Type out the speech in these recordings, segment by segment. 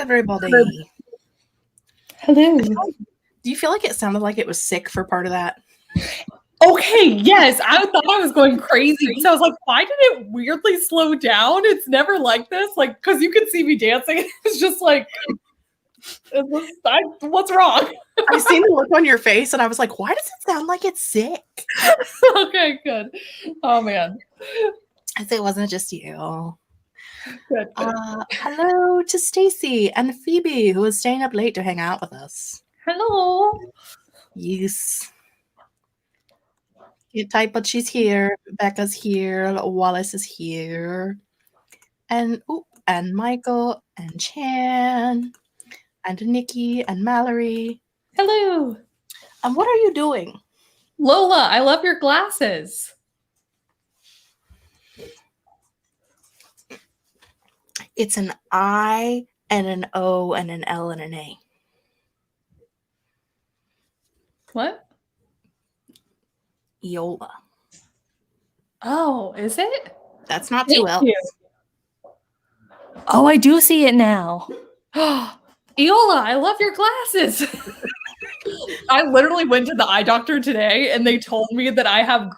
everybody. Hello. Do you feel like it sounded like it was sick for part of that? Okay, yes. I thought I was going crazy because I was like, why did it weirdly slow down? It's never like this. Like, because you can see me dancing. It's just like, what's wrong? I seen the look on your face and I was like, why does it sound like it's sick? Okay, good. Oh, man. It wasn't just you. Good. Hello to Stacy and Phoebe, who is staying up late to hang out with us. Hello. Yes. You type, but she's here. Becca's here. Wallace is here. And Michael and Chan and Nikki and Mallory. Hello. And what are you doing? Lola, I love your glasses. It's an I and an O and an L and an A. What? Eola. Oh, is it? That's not two L's. Oh, I do see it now. Eola, I love your glasses. I literally went to the eye doctor today and they told me that I have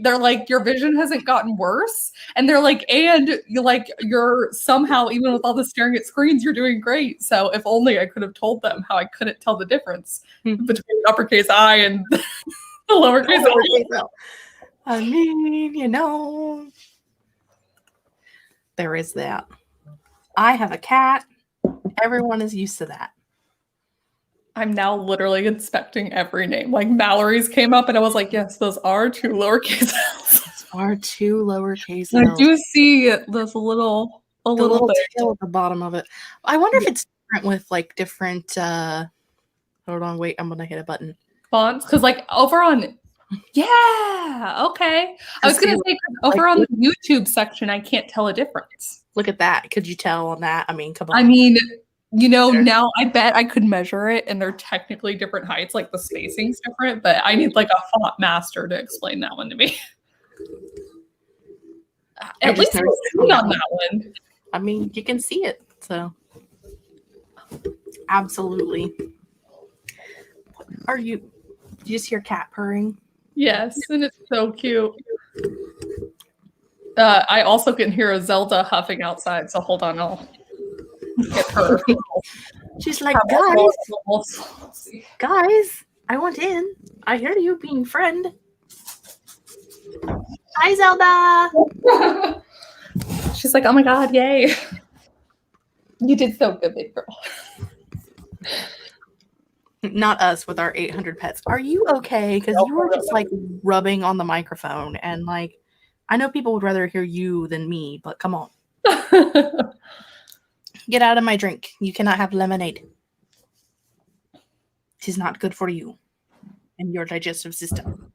they're like, your vision hasn't gotten worse. And they're like, and you're somehow, even with all the staring at screens, you're doing great. So if only I could have told them how I couldn't tell the difference between the uppercase I and the lowercase L. I mean, there is that. I have a cat. Everyone is used to that. I'm now literally inspecting every name. Like Mallory's came up and I was like, yes, those are two lowercase L's. Those are two lowercase L's. L's. I do see there's a little tail at the bottom of it. I wonder if it's different with like different hold on, wait, I'm gonna hit a button. Fonts, because like over on okay. I was gonna say over on the YouTube section, I can't tell a difference. Look at that. Could you tell on that? I mean, come on. I mean, now I bet I could measure it and they're technically different heights, like the spacing's different, but I need like a font master to explain that one to me. At least on that one. I mean, you can see it, so absolutely. Do you just hear cat purring? Yes, and it's so cute. I also can hear a Zelda huffing outside, so hold on, I'll get her. She's like, guys, I want in. I hear you being friend. Hi, Zelda. She's like, oh my god, yay. You did so good, big girl. Not us with our 800 pets. Are you okay? Because you were just like rubbing on the microphone and like, I know people would rather hear you than me, but come on. Get out of my drink. You cannot have lemonade. It is not good for you and your digestive system.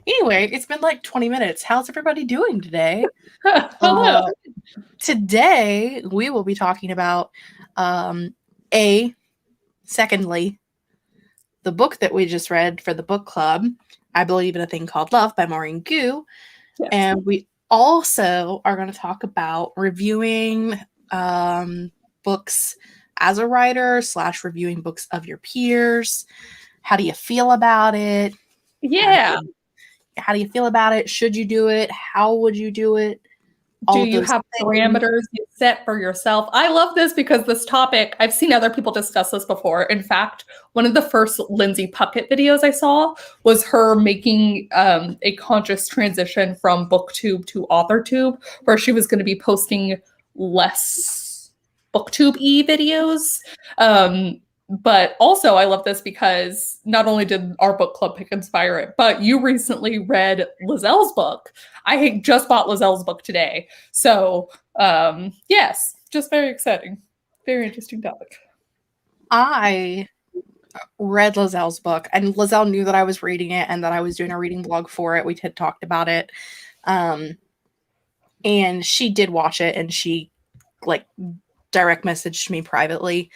Anyway, it's been like 20 minutes. How's everybody doing today? Hello. Today, we will be talking about, secondly, the book that we just read for the book club, I Believe in a Thing Called Love by Maurene Goo. Yes. And we also are going to talk about reviewing books as a writer / reviewing books of your peers. How do you feel about it? Yeah. How do you feel about it? Should you do it? How would you do it? Do you have parameters you set for yourself? I love this because this topic, I've seen other people discuss this before. In fact, one of the first Lindsay Puckett videos I saw was her making a conscious transition from BookTube to Authortube, where she was going to be posting less BookTube-y videos. But also I love this because not only did our book club pick Inspire It, but you recently read Lizelle's book. I just bought Lizelle's book today. So yes, just very exciting. Very interesting topic. I read Lizelle's book and Lizelle knew that I was reading it and that I was doing a reading vlog for it. We had talked about it. And she did watch it and she like direct messaged me privately.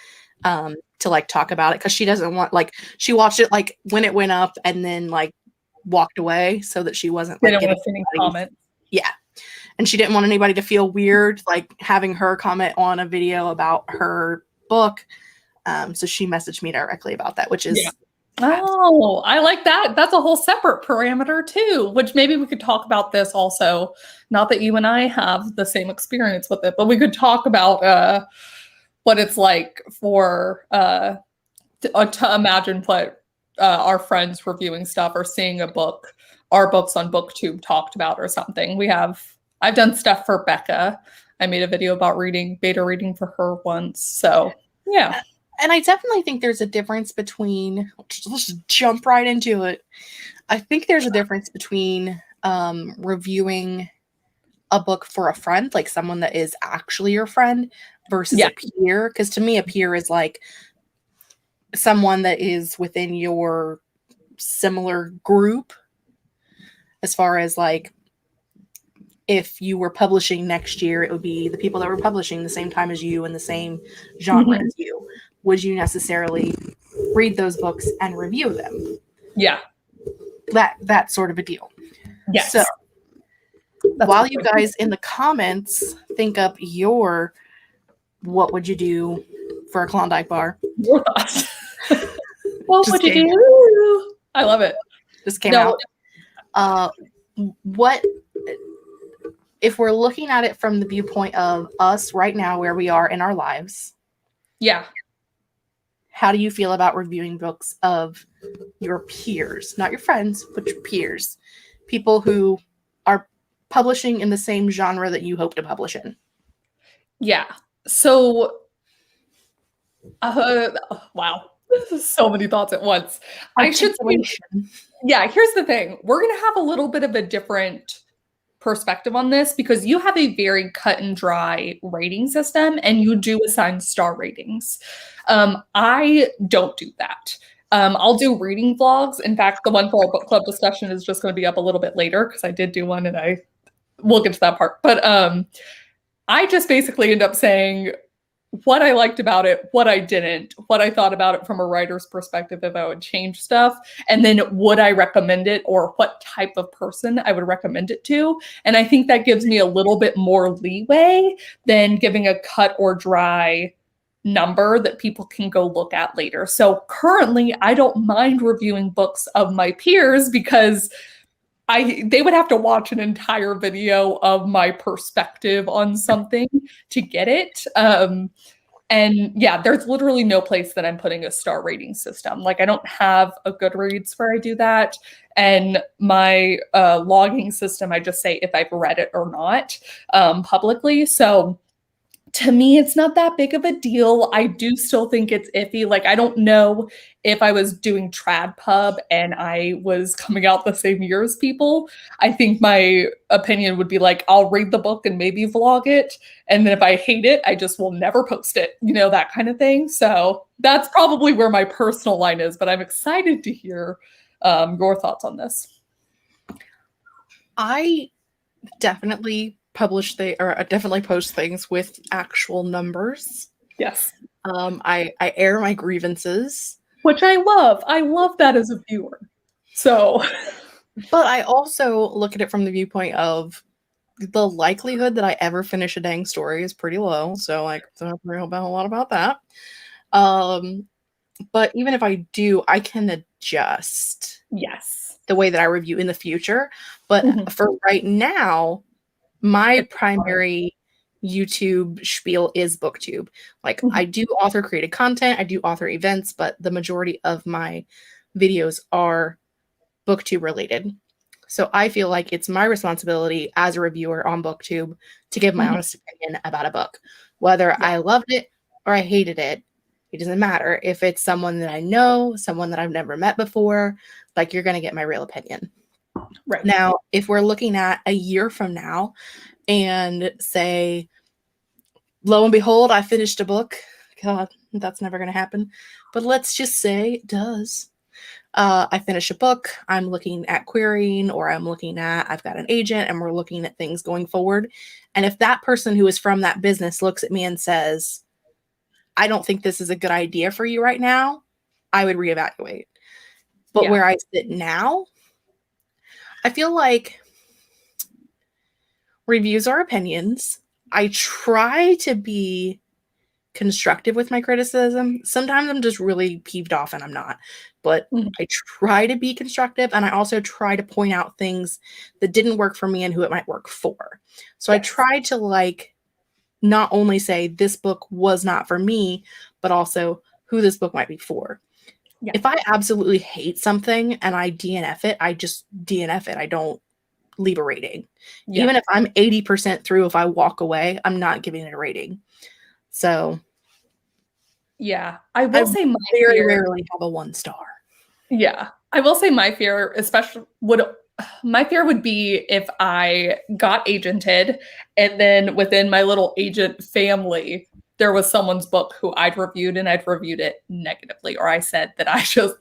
To like talk about it because she doesn't want she watched it like when it went up and then like walked away so that she wasn't like giving any comments. Yeah, and she didn't want anybody to feel weird like having her comment on a video about her book. So she messaged me directly about that, which is Oh, I like that. That's a whole separate parameter too, which maybe we could talk about this also. Not that you and I have the same experience with it, but we could talk about what it's like for to imagine what our friends reviewing stuff or seeing a book, our books on BookTube talked about or something. I've done stuff for Becca. I made a video about beta reading for her once. So yeah. And I definitely think there's a difference between, let's just jump right into it. I think there's a difference between reviewing a book for a friend, like someone that is actually your friend, versus a peer. Because to me, a peer is like someone that is within your similar group, as far as like, if you were publishing next year, it would be the people that were publishing the same time as you and the same genre as you. Would you necessarily read those books and review them? Yeah. That sort of a deal. Yes. So while you guys in the comments think up what would you do for a Klondike bar? Your thoughts. What would you do? I love it. Just came out. What if we're looking at it from the viewpoint of us right now, where we are in our lives? Yeah. How do you feel about reviewing books of your peers, not your friends, but your peers, people who are publishing in the same genre that you hope to publish in? Yeah. So, wow, so many thoughts at once. I should say, yeah, here's the thing. We're going to have a little bit of a different perspective on this because you have a very cut and dry rating system and you do assign star ratings. I don't do that. I'll do reading vlogs. In fact, the one for our book club discussion is just going to be up a little bit later because I did do one and we'll get to that part. But I just basically end up saying what I liked about it, what I didn't, what I thought about it from a writer's perspective, if I would change stuff, and then would I recommend it or what type of person I would recommend it to. And I think that gives me a little bit more leeway than giving a cut or dry number that people can go look at later. So currently, I don't mind reviewing books of my peers because they would have to watch an entire video of my perspective on something to get it. And yeah, there's literally no place that I'm putting a star rating system. Like I don't have a Goodreads where I do that. And my logging system, I just say if I've read it or not publicly. So to me, it's not that big of a deal. I do still think it's iffy. Like, I don't know if I was doing trad pub and I was coming out the same year as people. I think my opinion would be like, I'll read the book and maybe vlog it. And then if I hate it, I just will never post it, that kind of thing. So that's probably where my personal line is, but I'm excited to hear your thoughts on this. I definitely definitely post things with actual numbers. Yes. I air my grievances, which I love. I love that as a viewer. So, but I also look at it from the viewpoint of the likelihood that I ever finish a dang story is pretty low. So I don't have to worry about a lot about that. But even if I do, I can adjust. Yes. The way that I review in the future. But for right now, my primary YouTube spiel is BookTube. Like I do author created content, I do author events, but the majority of my videos are BookTube related. So I feel like it's my responsibility as a reviewer on BookTube to give my honest opinion about a book. Whether I loved it or I hated it, it doesn't matter. If it's someone that I know, someone that I've never met before, like you're going to get my real opinion. Right. Now, if we're looking at a year from now and say, lo and behold, I finished a book. God, that's never going to happen. But let's just say it does. I finish a book. I'm looking at querying, or I've got an agent and we're looking at things going forward. And if that person who is from that business looks at me and says, I don't think this is a good idea for you right now, I would reevaluate. But where I sit now, I feel like reviews are opinions. I try to be constructive with my criticism. Sometimes I'm just really peeved off and I'm not. But I try to be constructive, and I also try to point out things that didn't work for me and who it might work for. So I try to like not only say this book was not for me, but also who this book might be for. Yeah. If I absolutely hate something and I DNF it, I just DNF it. I don't leave a rating. Yeah. Even if I'm 80% through, if I walk away, I'm not giving it a rating. So yeah, I will say my very fear, rarely have a 1 star. Yeah, I will say my fear, especially my fear would be if I got agented and then within my little agent family, there was someone's book who I'd reviewed and I'd reviewed it negatively, or I said that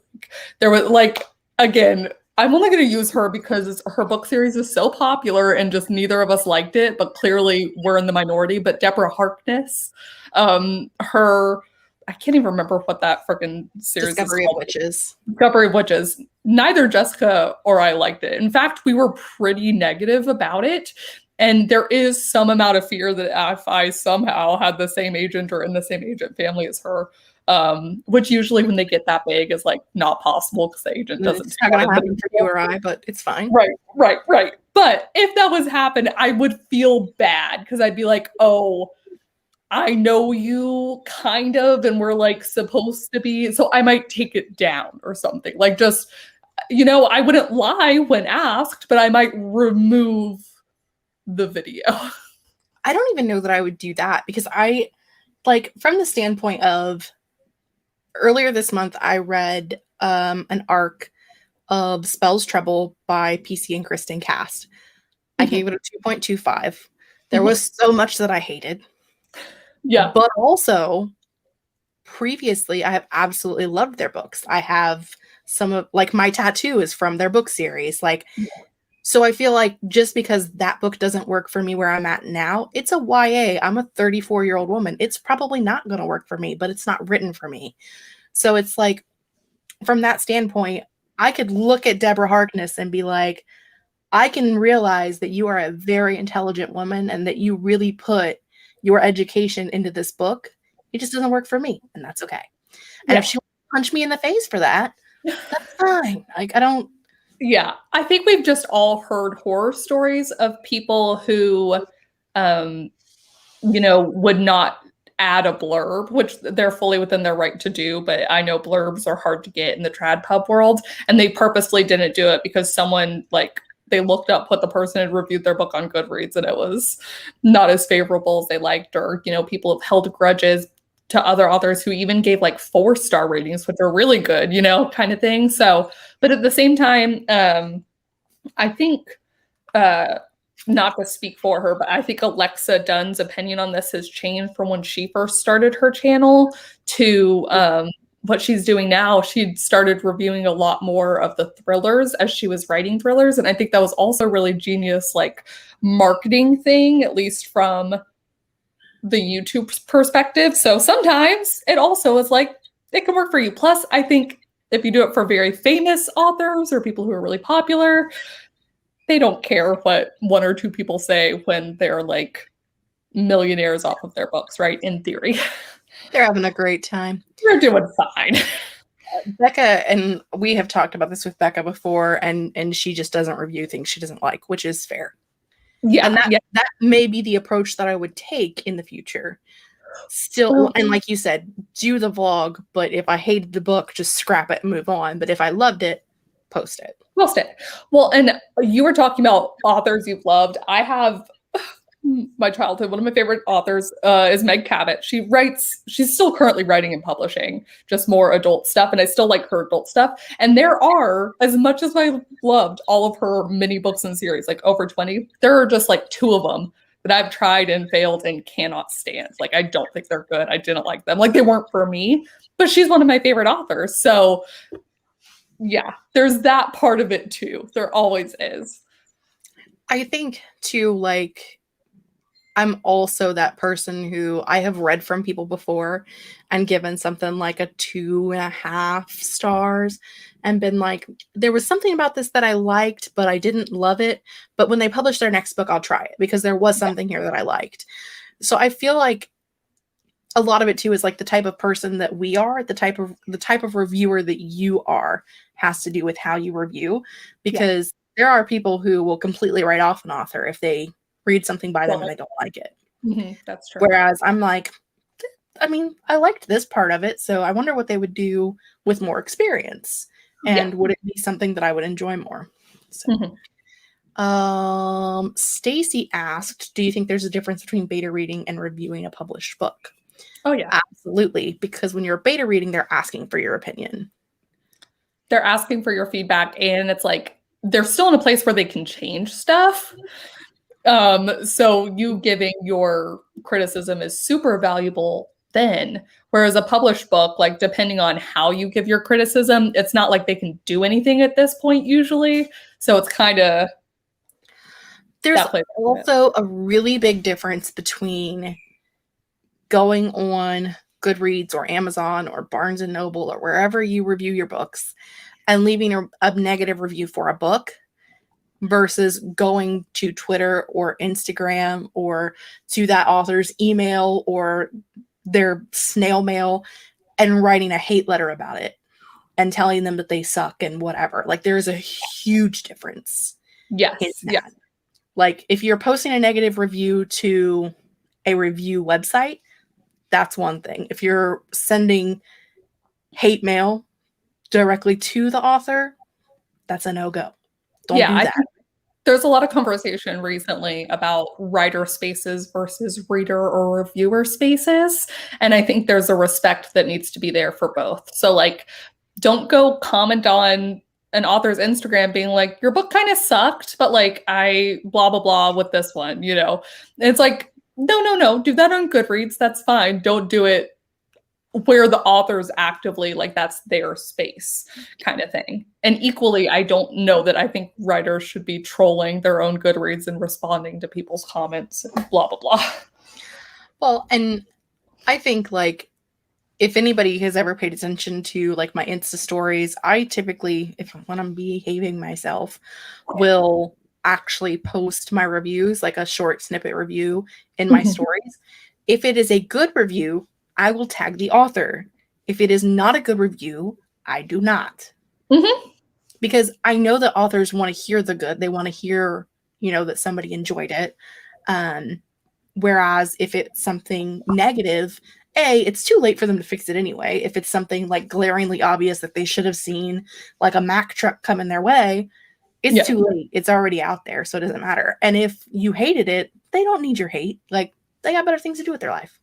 there was like, again, I'm only going to use her because her book series is so popular and just neither of us liked it, but clearly we're in the minority. But Deborah Harkness, I can't even remember what that freaking series Discovery is of Witches. Discovery of Witches. Neither Jessica or I liked it. In fact, we were pretty negative about it. And there is some amount of fear that if I somehow had the same agent or in the same agent family as her, which usually when they get that big is like not possible because the agent doesn't. It's not going to happen for you or I, but it's fine. Right. But if that was happen, I would feel bad because I'd be like, oh, I know you kind of, and we're like supposed to be, so I might take it down or something. Like just, I wouldn't lie when asked, but I might remove the video. I don't even know that I would do that because I, like, from the standpoint of earlier this month, I read an arc of Spell's Trouble by PC and Kristen Cast. I gave it a 2.25. There was so much that I hated. Yeah. But also, previously, I have absolutely loved their books. I have some of, like, my tattoo is from their book series. Like, so I feel like just because that book doesn't work for me where I'm at now, it's a YA. I'm a 34-year-old woman. It's probably not going to work for me, but it's not written for me. So it's like, from that standpoint, I could look at Deborah Harkness and be like, I can realize that you are a very intelligent woman and that you really put your education into this book. It just doesn't work for me, and that's okay. And if she wants to punch me in the face for that, that's fine. Like, I don't. Yeah, I think we've just all heard horror stories of people who, would not add a blurb, which they're fully within their right to do. But I know blurbs are hard to get in the trad pub world, and they purposely didn't do it because someone they looked up what the person had reviewed their book on Goodreads and it was not as favorable as they liked, or, people have held grudges to other authors who even gave 4-star ratings, which are really good, kind of thing. So, but at the same time, I think, not to speak for her, but I think Alexa Dunn's opinion on this has changed from when she first started her channel to, what she's doing now. She started reviewing a lot more of the thrillers as she was writing thrillers. And I think that was also really genius, marketing thing, at least from the YouTube perspective. So sometimes it also is it can work for you. Plus, I think if you do it for very famous authors or people who are really popular, they don't care what 1 or 2 people say when they're millionaires off of their books, right? In theory. They're having a great time. They're doing fine. Becca, and we have talked about this with Becca before, and she just doesn't review things she doesn't like, which is fair. Yeah. And that may be the approach that I would take in the future. Still, and like you said, do the vlog, but if I hated the book, just scrap it and move on. But if I loved it, post it. Post it. Well, and you were talking about authors you've loved. I have my childhood, one of my favorite authors is Meg Cabot. She's still currently writing and publishing just more adult stuff, and I still like her adult stuff. And there are, as much as I loved all of her mini books and series, over 20, there are just 2 of them that I've tried and failed and cannot stand. I don't think they're good. I didn't like them. They weren't for me, but she's one of my favorite authors. So yeah, there's that part of it too. There always is. I think too, I'm also that person who I have read from people before and given something like a 2.5 stars and been like, there was something about this that I liked, but I didn't love it. But when they publish their next book, I'll try it because there was something here that I liked. So I feel like a lot of it too is like the type of person that we are, the type of reviewer that you are has to do with how you review, because there are people who will completely write off an author if they read something by them and they don't like it. That's true. Whereas I'm like, I mean, I liked this part of it, so I wonder what they would do with more experience, and would it be something that I would enjoy more? So, Stacy asked, do you think there's a difference between beta reading and reviewing a published book? Oh yeah, absolutely, because when you're beta reading, they're asking for your opinion. They're asking for your feedback, and it's like they're still in a place where they can change stuff. So you giving your criticism is super valuable then. Whereas a published book, like depending on how you give your criticism, it's not like they can do anything at this point usually. So it's kind of there's also a really big difference between going on Goodreads or Amazon or Barnes and Noble or wherever you review your books and leaving a negative review for a book versus going to Twitter or Instagram or to that author's email or their snail mail and writing a hate letter about it and telling them that they suck and whatever. Like, there's a huge difference. Yes. Like, if you're posting a negative review to a review website, that's one thing. If you're sending hate mail directly to the author, that's a no-go. Don't do that. There's a lot of conversation recently about writer spaces versus reader or reviewer spaces. And I think there's a respect that needs to be there for both. So like, don't go comment on an author's Instagram being like, your book kind of sucked, but like I blah, blah, blah with this one, you know? And it's like, no, do that on Goodreads. That's fine. Don't do it where the author's actively like that's their space kind of thing. And equally, I don't know that I think writers should be trolling their own Goodreads and responding to people's comments and blah, blah, blah. Well, and I think like if anybody has ever paid attention to like my Insta stories, I typically, when I'm behaving myself, will actually post my reviews, like a short snippet review in my stories. If it is a good review, I will tag the author. If it is not a good review, I do not. Because I know that authors want to hear the good. They want to hear, that somebody enjoyed it. Whereas if it's something negative, it's too late for them to fix it anyway. If it's something like glaringly obvious that they should have seen, like a Mack truck coming their way, it's too late. It's already out there, so it doesn't matter. And if you hated it, they don't need your hate. Like, they got better things to do with their life.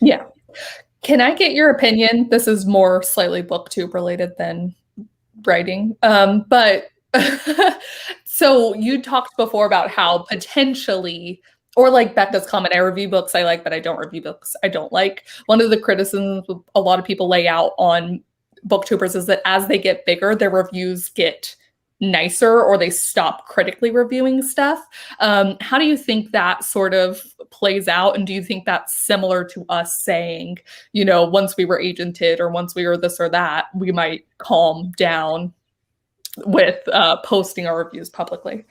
Yeah. Can I get your opinion? This is more slightly booktube related than writing. But so you talked before about how potentially, or like Becca's comment, I review books I like, but I don't review books I don't like. One of the criticisms a lot of people lay out on booktubers is that as they get bigger, their reviews get nicer or they stop critically reviewing stuff. How do you think that sort of plays out? And do you think that's similar to us saying, once we were agented or once we were this or that, we might calm down with posting our reviews publicly?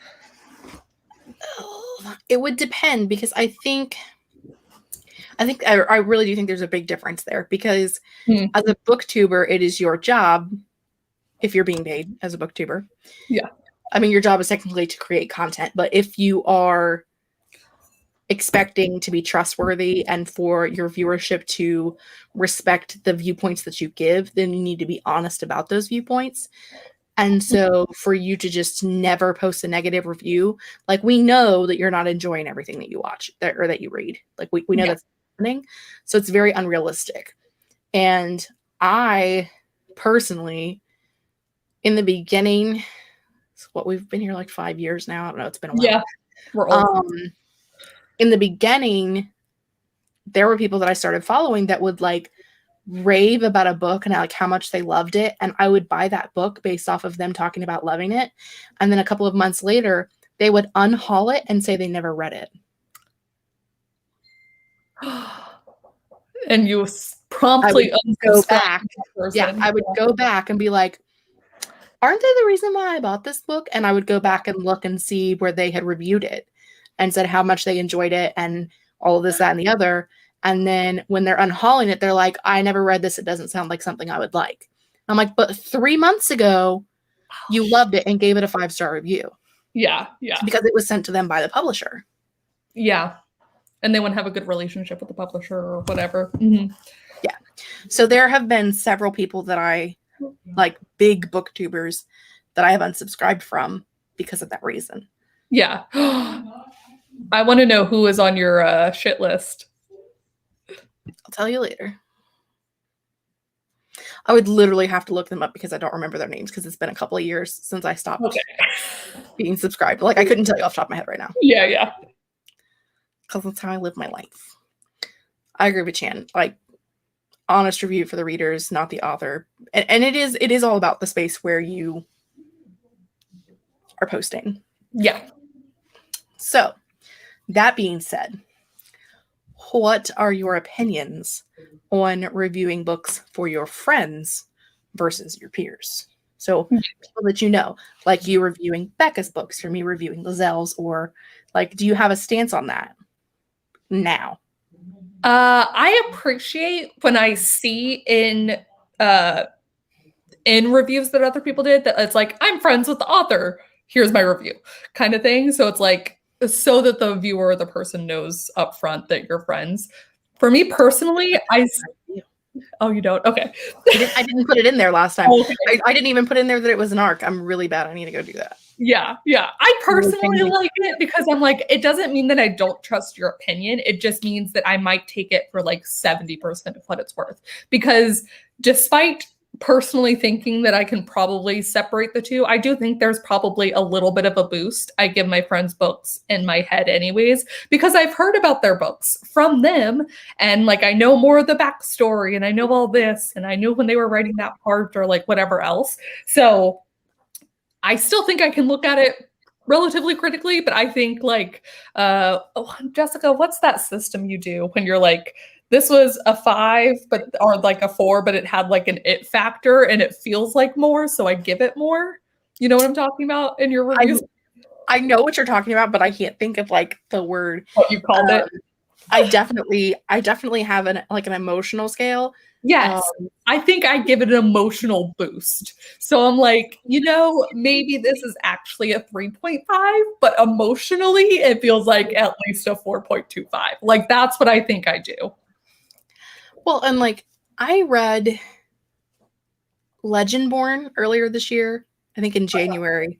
It would depend, because I really do think there's a big difference there, because as a booktuber, it is your job, if you're being paid as a booktuber. Yeah. I mean, your job is technically to create content, but if you are expecting to be trustworthy and for your viewership to respect the viewpoints that you give, then you need to be honest about those viewpoints. And so for you to just never post a negative review, like, we know that you're not enjoying everything that you watch or that you read. Like, we know that's happening. So it's very unrealistic. And I personally, in the beginning, we've been here like 5 years now. I don't know. It's been a while. Yeah, we're old. In the beginning, there were people that I started following that would like rave about a book and like how much they loved it. And I would buy that book based off of them talking about loving it. And then a couple of months later, they would unhaul it and say they never read it. And you promptly go back. Yeah, I would go back and be like, aren't they the reason why I bought this book? And I would go back and look and see where they had reviewed it and said how much they enjoyed it and all of this, that, and the other. And then when they're unhauling it, they're like, I never read this. It doesn't sound like something I would like. I'm like, but 3 months ago, you loved it and gave it a 5-star review. Yeah. Because it was sent to them by the publisher. Yeah. And they wouldn't have a good relationship with the publisher or whatever. Mm-hmm. Yeah. So there have been several people that I, like big booktubers, that I have unsubscribed from because of that reason. Yeah. I want to know who is on your shit list. I'll tell you later. I would literally have to look them up because I don't remember their names because it's been a couple of years since I stopped being subscribed. Like, I couldn't tell you off the top of my head right now. Yeah. Because that's how I live my life. I agree with Chan. Like, honest review for the readers, not the author. And it is all about the space where you are posting. Yeah. So, that being said, what are your opinions on reviewing books for your friends versus your peers? So people that you know, like you reviewing Becca's books or me reviewing Lazelle's, or like, do you have a stance on that now? I appreciate when I see in reviews that other people did that it's like, I'm friends with the author, here's my review kind of thing. So it's like, so that the viewer or the person knows up front that you're friends. For me personally, oh, you don't? Okay. I didn't put it in there last time. Okay. I didn't even put in there that it was an arc. I'm really bad. I need to go do that. Yeah. I personally like it because I'm like, it doesn't mean that I don't trust your opinion. It just means that I might take it for like 70% of what it's worth. Because despite personally thinking that I can probably separate the two, I do think there's probably a little bit of a boost I give my friends' books in my head anyways, because I've heard about their books from them, and like I know more of the backstory, and I know all this, and I knew when they were writing that part or like whatever else. So I still think I can look at it relatively critically, but I think like, Jessica, what's that system you do when you're like, this was a 5, or like a 4, but it had like an it factor and it feels like more, so I give it more. You know what I'm talking about in your reviews? I know what you're talking about, but I can't think of like the word. What you called it? I definitely have an emotional scale. Yes. I think I give it an emotional boost. So I'm like, maybe this is actually a 3.5, but emotionally it feels like at least a 4.25. Like that's what I think I do. Well, and like I read Legendborn earlier this year, I think in January,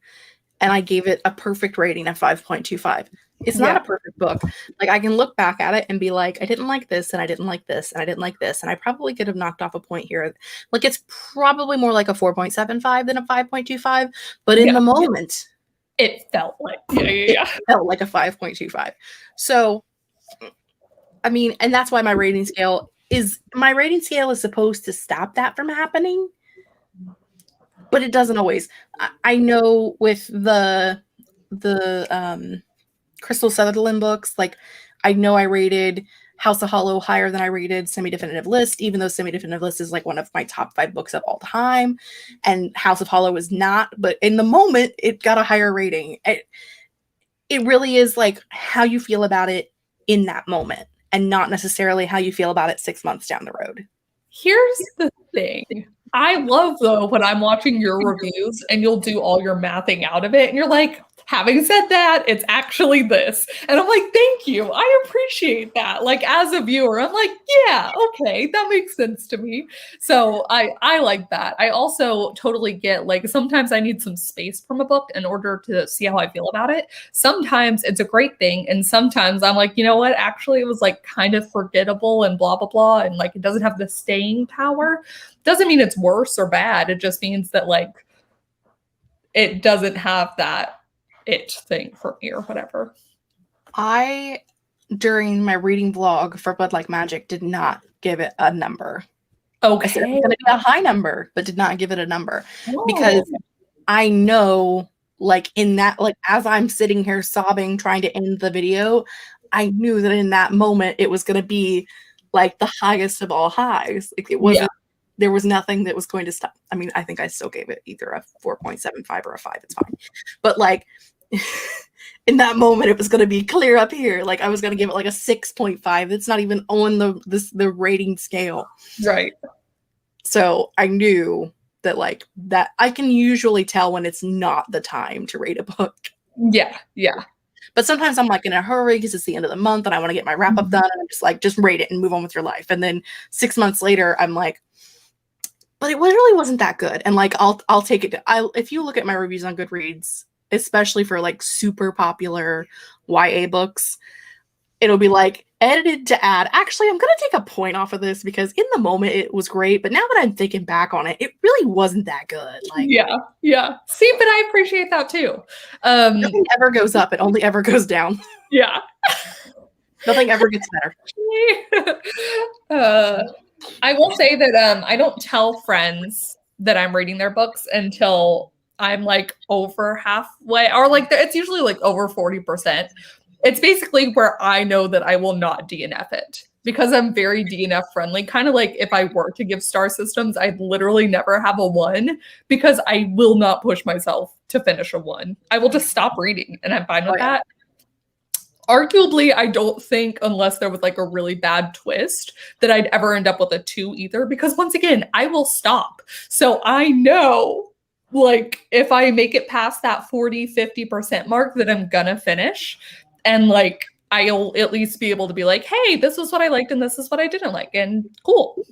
and I gave it a perfect rating of 5.25. It's not a perfect book. Like I can look back at it and be like, I didn't like this, and I didn't like this, and I didn't like this, and I probably could have knocked off a point here. Like it's probably more like a 4.75 than a 5.25, but in the moment, it felt like it felt like a 5.25. So, I mean, and that's why my rating scale is supposed to stop that from happening, but it doesn't always. I know with the Crystal Sutherland books, like I know I rated House of Hollow higher than I rated Semi-Definitive List, even though Semi-Definitive List is like one of my top 5 books of all time, and House of Hollow is not, but in the moment it got a higher rating. It really is like how you feel about it in that moment, and not necessarily how you feel about it 6 months down the road. Here's the thing. I love though when I'm watching your reviews and you'll do all your mathing out of it and you're like, having said that, it's actually this. And I'm like, thank you. I appreciate that. Like as a viewer, I'm like, yeah, okay, that makes sense to me. So I like that. I also totally get like, sometimes I need some space from a book in order to see how I feel about it. Sometimes it's a great thing. And sometimes I'm like, you know what? Actually, it was like kind of forgettable and blah, blah, blah. And like, it doesn't have the staying power. Doesn't mean it's worse or bad. It just means that like, it doesn't have that it thing for me or whatever. I, during my reading vlog for Blood Like Magic, did not give it a number. Okay. I said it was going to be a high number, but did not give it a number. Because I know, like in that, like as I'm sitting here sobbing, trying to end the video, I knew that in that moment it was going to be like the highest of all highs. Like it wasn't, there was nothing that was going to stop. I mean, I think I still gave it either a 4.75 or a 5. It's fine. But like, in that moment it was going to be clear up here. Like I was going to give it like a 6.5. It's not even on the rating scale. Right. So I knew that like that I can usually tell when it's not the time to rate a book. Yeah. Yeah. But sometimes I'm like in a hurry because it's the end of the month and I want to get my wrap up done. And I'm just like, just rate it and move on with your life. And then 6 months later, I'm like, but it really wasn't that good. And like, I'll take it. If you look at my reviews on Goodreads, especially for like super popular YA books, it'll be like edited to add. Actually, I'm going to take a point off of this because in the moment it was great. But now that I'm thinking back on it, it really wasn't that good. Like, yeah. Yeah. See, but I appreciate that too. Nothing ever goes up. It only ever goes down. Yeah. Nothing ever gets better. I will say that I don't tell friends that I'm reading their books until I'm like over halfway, or like it's usually like over 40%. It's basically where I know that I will not DNF it because I'm very DNF friendly. Kind of like if I were to give star systems, I'd literally never have a 1 because I will not push myself to finish a 1. I will just stop reading and I'm fine with that. Arguably, I don't think, unless there was like a really bad twist, that I'd ever end up with a 2 either, because once again, I will stop. So I know, like, if I make it past that 40-50% mark, that I'm gonna finish. And like, I'll at least be able to be like, hey, this is what I liked and this is what I didn't like. And cool.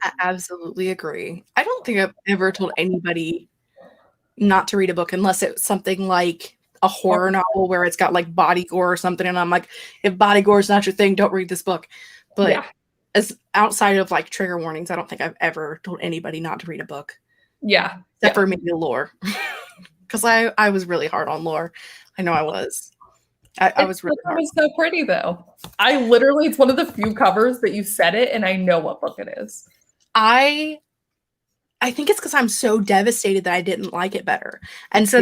I absolutely agree. I don't think I've ever told anybody not to read a book unless it's something like a horror novel where it's got like body gore or something. And I'm like, if body gore is not your thing, don't read this book. But as outside of like trigger warnings, I don't think I've ever told anybody not to read a book. Yeah. Except for maybe lore. Because I was really hard on lore. I know I was. I was really hard. It was so pretty though. I literally, it's one of the few covers that you said it and I know what book it is. I think it's because I'm so devastated that I didn't like it better. And so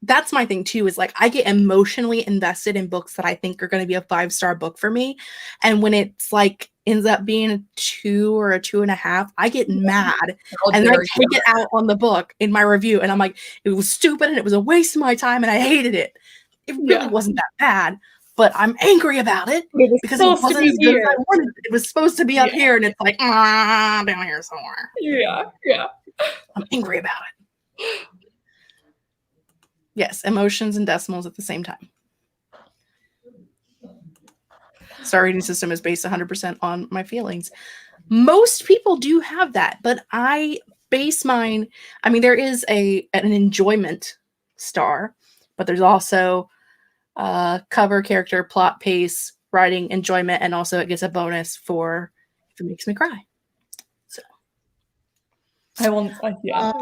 that's my thing too, is like I get emotionally invested in books that I think are going to be a 5-star book for me. And when it's like ends up being a 2 or a 2.5, I get mad and I take it out on the book in my review. And I'm like, it was stupid and it was a waste of my time and I hated it. It really wasn't that bad, but I'm angry about it because it wasn't as good as I wanted. It was supposed to be up here and it's like, down here somewhere. Yeah, yeah. I'm angry about it. Yes, emotions and decimals at the same time. Star rating system is based 100% on my feelings. Most people do have that, but I base mine. I mean, there is an enjoyment star, but there's also cover, character, plot, pace, writing, enjoyment, and also it gets a bonus for if it makes me cry. So I won't. Yeah.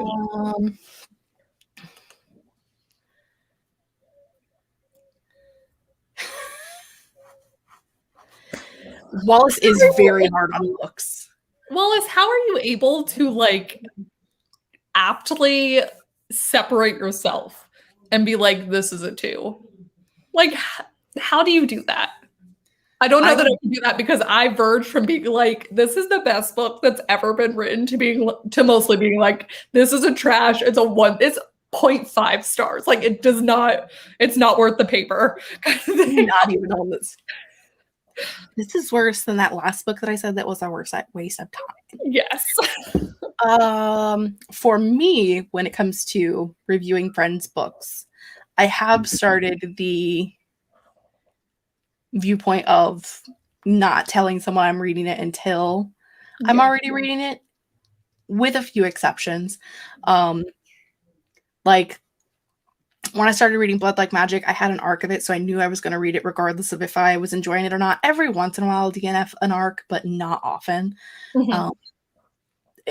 Wallace is very hard on looks. Wallace, how are you able to like aptly separate yourself and be like, this is a 2? Like, how do you do that? I don't know that I can do that because I verge from being like, this is the best book that's ever been written to mostly being like, this is a trash. It's 0.5 stars. Like it's not worth the paper. Not even on this. This is worse than that last book that I said that was a waste of time. Yes. For me, when it comes to reviewing friends' books, I have started the viewpoint of not telling someone I'm reading it until I'm already reading it, with a few exceptions. Like when I started reading Blood Like Magic, I had an arc of it, so I knew I was going to read it regardless of if I was enjoying it or not. Every once in a while, I'll DNF an arc, but not often.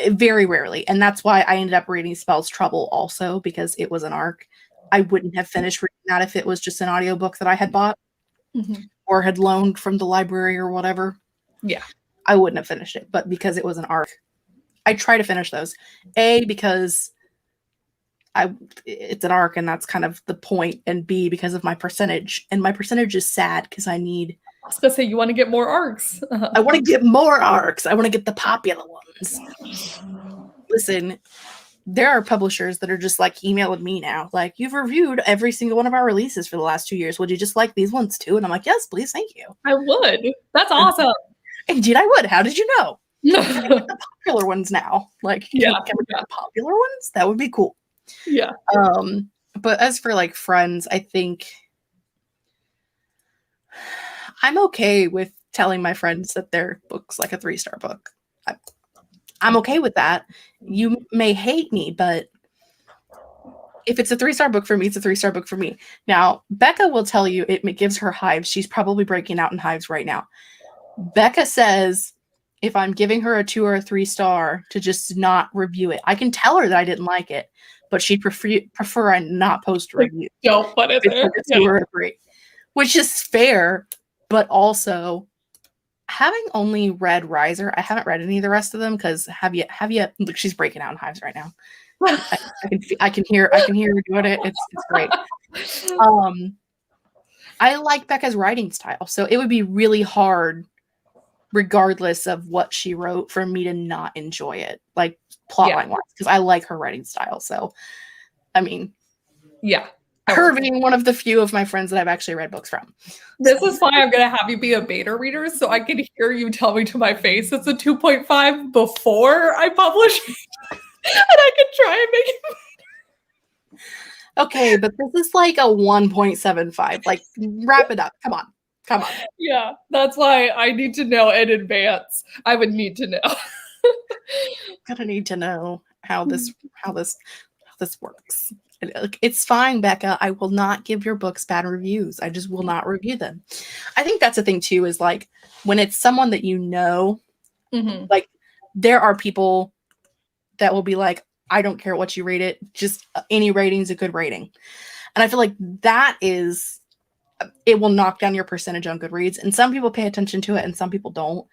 Very rarely. And that's why I ended up reading Spell's Trouble also, because it was an arc. I wouldn't have finished reading that if it was just an audiobook that I had bought or had loaned from the library or whatever. Yeah. I wouldn't have finished it, but because it was an arc, I try to finish those. A, because it's an arc and that's kind of the point, and B, because of my percentage. And my percentage is sad because I was gonna say, you want to get more arcs. I want to get more arcs. I want to get the popular ones. listen, there are publishers that are just like emailing me now, like, you've reviewed every single one of our releases for the last 2 years. Would you just like these ones too? And I'm like, yes, please, thank you. I would. That's awesome. Indeed, I would. How did you know? Yeah. The popular ones now. Like, can we get the popular ones? That would be cool. Yeah. But as for like friends, I think I'm okay with telling my friends that their book's like a 3-star book. I'm okay with that. You may hate me, but if it's a 3-star book for me, it's a 3-star book for me. Now, Becca will tell you it gives her hives. She's probably breaking out in hives right now. Becca says if I'm giving her a 2 or a 3-star to just not review it. I can tell her that I didn't like it, but she'd prefer I not post a review. Don't put it there. It's 2 or a 3, which is fair, but also having only read Riser, I haven't read any of the rest of them because have you look, she's breaking out in hives right now. I can hear her doing it. It's great. I like Becca's writing style, so it would be really hard, regardless of what she wrote, for me to not enjoy it, like plotline wise, because I like her writing style. So, I mean, her being one of the few of my friends that I've actually read books from. This is why I'm going to have you be a beta reader, so I can hear you tell me to my face it's a 2.5 before I publish it, and I can try and make it. Okay, but this is like a 1.75. Like, wrap it up. Come on. Yeah, that's why I need to know in advance. I would need to know. Gonna need to know how this works. It's fine, Becca. I will not give your books bad reviews. I just will not review them. I think that's the thing too, is like when it's someone that you know, like there are people that will be like, I don't care what you rate it, just any rating's a good rating. And I feel like that is, it will knock down your percentage on Goodreads. And some people pay attention to it and some people don't.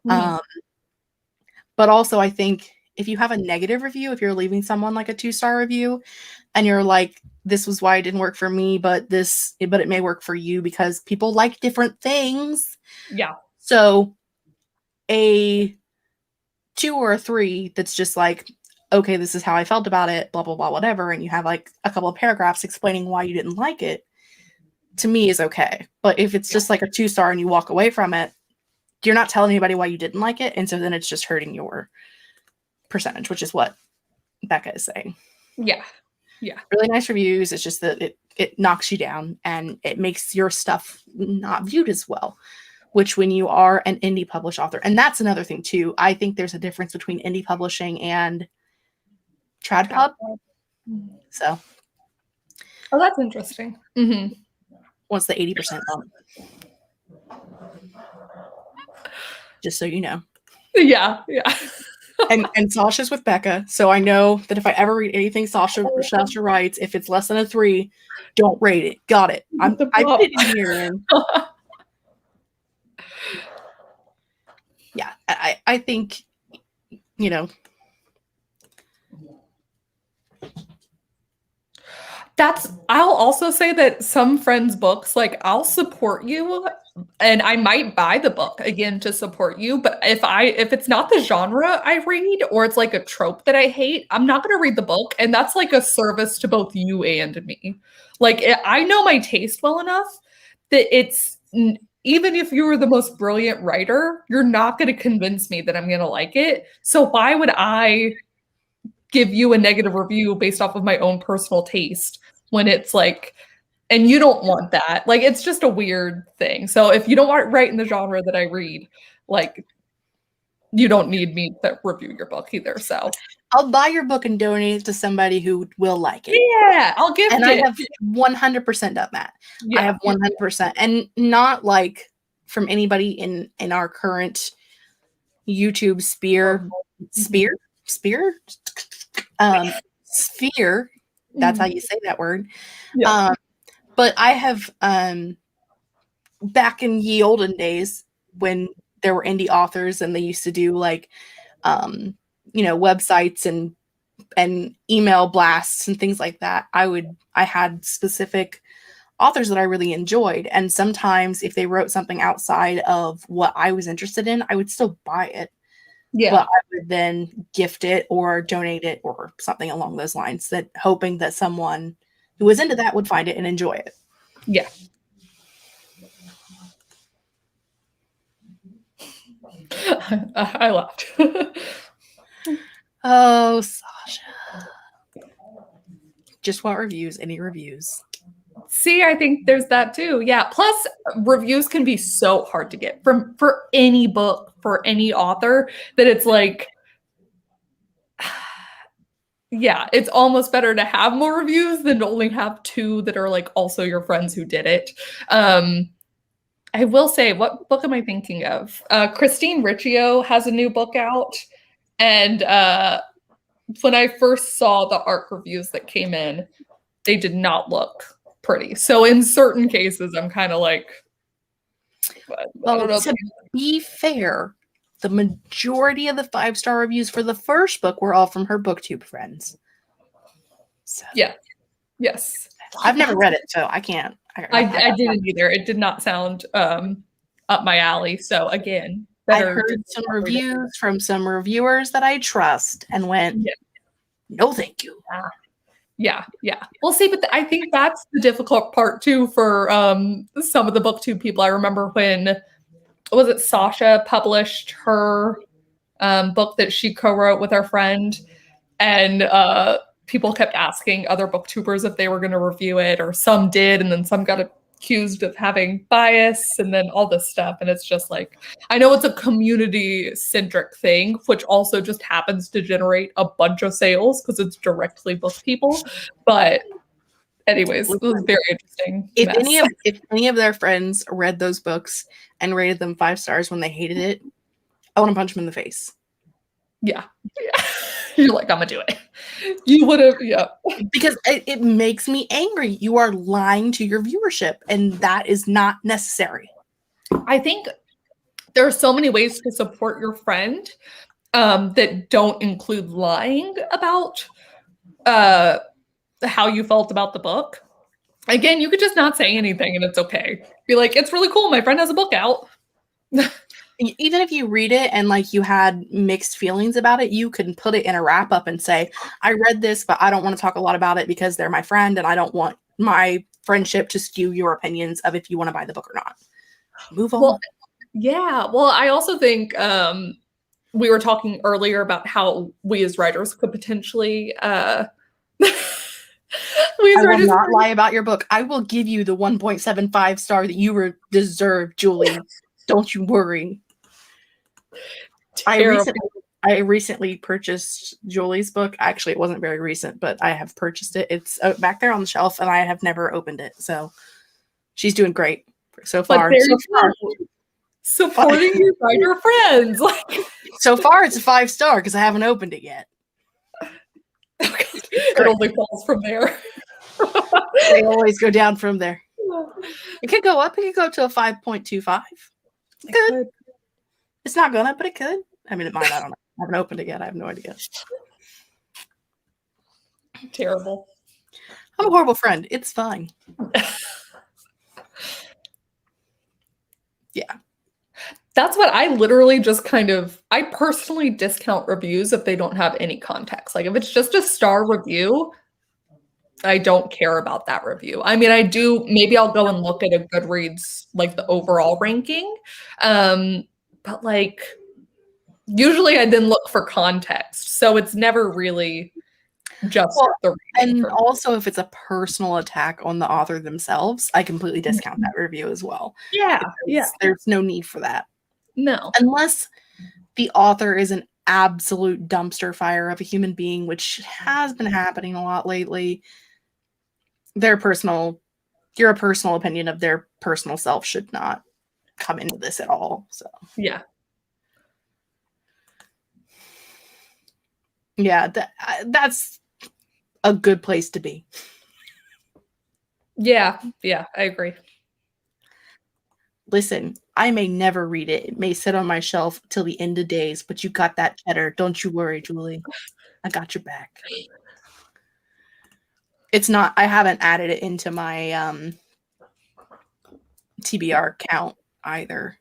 But also I think if you have a negative review, if you're leaving someone like a 2-star review and you're like, this was why it didn't work for me, but it may work for you, because people like different things. Yeah. So a 2 or a 3 that's just like, okay, this is how I felt about it, blah, blah, blah, whatever. And you have like a couple of paragraphs explaining why you didn't like it, to me is okay. But if it's just like a 2-star and you walk away from it, you're not telling anybody why you didn't like it. And so then it's just hurting your percentage, which is what Becca is saying. Yeah. Yeah. Really nice reviews. It's just that it knocks you down and it makes your stuff not viewed as well, which when you are an indie published author, and that's another thing too. I think there's a difference between indie publishing and trad pub. So. Oh, that's interesting. Once the 80% bump. Just so you know. Yeah. and Sasha's with Becca, so I know that if I ever read anything Sasha writes, if it's less than a 3, don't rate it. Got it. I put it in here. And yeah, I think, you know. I'll also say that some friends' books, like I'll support you and I might buy the book again to support you. But if it's not the genre I read, or it's like a trope that I hate, I'm not going to read the book. And that's like a service to both you and me. Like I know my taste well enough that even if you were the most brilliant writer, you're not going to convince me that I'm going to like it. So why would I give you a negative review based off of my own personal taste when it's like, and you don't want that. Like, it's just a weird thing. So if you don't want to write in the genre that I read, like, you don't need me to review your book either. So I'll buy your book and donate it to somebody who will like it. Yeah, I'll give it. And I have 100% done that. Yeah. I have 100%. And not like from anybody in our current YouTube sphere. That's how you say that word. Yeah. But I have back in ye olden days when there were indie authors and they used to do like websites and email blasts and things like that, I had specific authors that I really enjoyed, and sometimes if they wrote something outside of what I was interested in, I would still buy it. Yeah. But I would then gift it or donate it or something along those lines, that hoping that someone who was into that would find it and enjoy it. Yeah. I laughed. Oh, Sasha. Just want reviews. Any reviews? See, I think there's that too. Yeah. Plus, reviews can be so hard to get for any book, for any author, that it's like, yeah, it's almost better to have more reviews than to only have 2 that are like also your friends who did it. I will say, what book am I thinking of? Christine Riccio has a new book out, and when I first saw the ARC reviews that came in, they did not look pretty. So in certain cases, I'm kind of like, I don't know. To be fair, the majority of the 5-star reviews for the first book were all from her BookTube friends. So, yeah. Yes. I've never read it, so I can't. I didn't either. It did not sound up my alley. So again, I heard some reviews from some reviewers that I trust and went, no, thank you. Yeah. Well, see, but I think that's the difficult part too for some of the BookTube people. I remember when, was it Sasha published her book that she co-wrote with our friend, and people kept asking other booktubers if they were going to review it, or some did, and then some got accused of having bias, and then all this stuff. And it's just like, I know it's a community-centric thing, which also just happens to generate a bunch of sales because it's directly book people. But anyways, it was very interesting. If any of their friends read those books and rated them 5 stars when they hated it, I want to punch them in the face. Yeah. You're like, I'm gonna do it. You would have, yeah. Because it makes me angry. You are lying to your viewership, and that is not necessary. I think there are so many ways to support your friend that don't include lying about how you felt about the book. Again, you could just not say anything and it's okay. Be like, it's really cool. My friend has a book out. Even if you read it and like you had mixed feelings about it, you can put it in a wrap up and say, I read this, but I don't want to talk a lot about it because they're my friend and I don't want my friendship to skew your opinions of if you want to buy the book or not. Move on. Well, yeah. Well, I also think we were talking earlier about how we as writers could potentially I will not lie about your book. I will give you the 1.75 star that you deserve, Julie. Don't you worry. I recently purchased Julie's book. Actually, it wasn't very recent, but I have purchased it. It's back there on the shelf, and I have never opened it. So she's doing great so far. Supporting your writer friends. So far, it's a 5 star because I haven't opened it yet. It only falls from there. They always go down from there. It could go up. It could go to a 5.25. It could. It's not gonna, but it could. I mean, it might. I don't know. I haven't opened it yet. I have no idea. Terrible. I'm a horrible friend. It's fine. Yeah. That's what I literally just I personally discount reviews if they don't have any context. Like if it's just a star review, I don't care about that review. I mean, I do, maybe I'll go and look at a Goodreads, like the overall ranking. But like, usually I then look for context. So it's never really just the reading. And also if it's a personal attack on the author themselves, I completely discount that review as well. Yeah. There's no need for that. No. Unless the author is an absolute dumpster fire of a human being, which has been happening a lot lately. Your personal opinion of their personal self should not come into this at all. So yeah. Yeah, that's a good place to be. Yeah, I agree. Listen, I may never read it. It may sit on my shelf till the end of days, but you got that cheddar. Don't you worry, Julie. I got your back. It's not, I haven't added it into my TBR count either.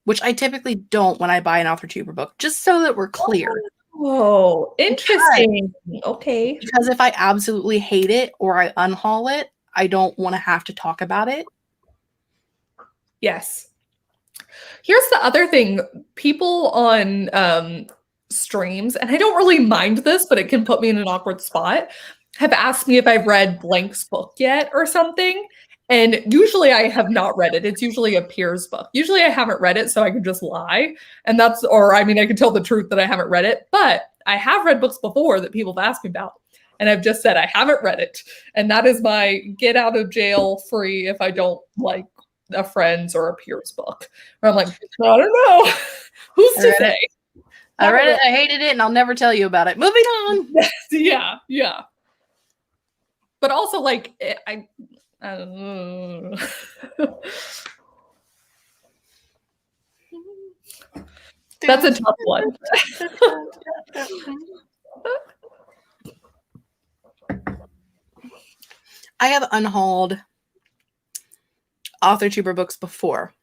which I typically don't when I buy an Authortube book, just so that we're clear. Oh, interesting. Okay. Because if I absolutely hate it or I unhaul it, I don't want to have to talk about it. Yes. Here's the other thing. People on streams, and I don't really mind this, but it can put me in an awkward spot, have asked me if I've read Blank's book yet or something. And usually I have not read it. It's usually a peer's book. Usually I haven't read it, so I can just lie. And that's, or I mean, I can tell the truth that I haven't read it, but I have read books before that people have asked me about. And I've just said I haven't read it. And that is my get out of jail free if I don't like a friend's or a peer's book. Where I'm like, I don't know. Who's to say? I read it, I hated it, and I'll never tell you about it. Moving on. Yeah, yeah. But also, like, I don't know. That's a tough one. I have unhauled Authortuber books before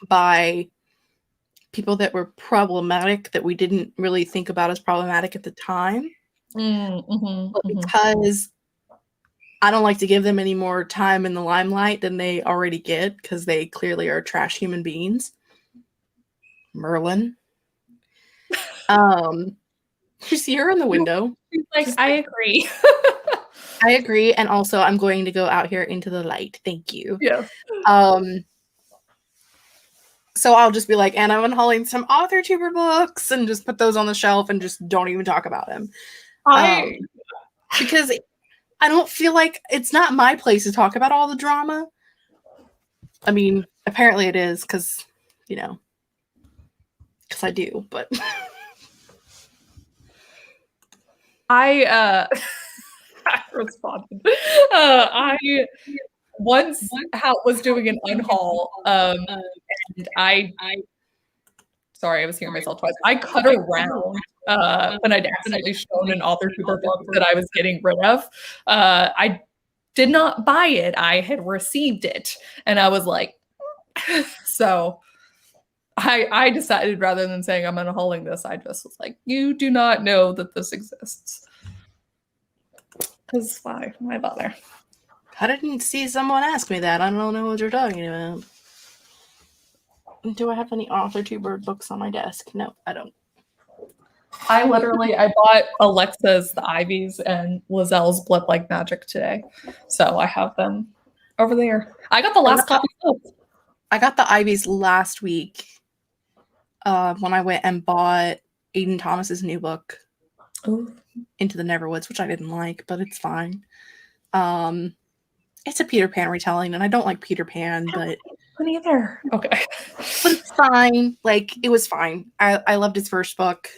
by people that were problematic that we didn't really think about as problematic at the time. But because I don't like to give them any more time in the limelight than they already get, because they clearly are trash human beings. Merlin. You see her in the window. She's like, I agree. I agree, and also I'm going to go out here into the light. Thank you. Yeah. So I'll just be like, and I'm unhauling some Authortuber books, and just put those on the shelf and just don't even talk about them. Because I don't feel like it's not my place to talk about all the drama. I mean, apparently it is, because, you know, because I do, but I responded. I once was doing an unhaul, and I sorry, I was hearing myself twice. I cut around when I'd accidentally shown an Authortuber book that I was getting rid of. I did not buy it. I had received it, and I was like, so I decided rather than saying I'm unhauling this, I just was like, you do not know that this exists. Because why bother? I didn't see someone ask me that. I don't know what you're talking about. Do I have any Authortuber books on my desk? No, I don't. I bought Alexa's The Ivies and Lizelle's Blip Like Magic today. So I have them over there. I got the last copy. I got the Ivies last week when I went and bought Aiden Thomas's new book, Into the Neverwoods, which I didn't like, but it's fine. It's a Peter Pan retelling, and I don't like Peter Pan, but neither. Okay. But it's fine. Like, it was fine. I loved his first book.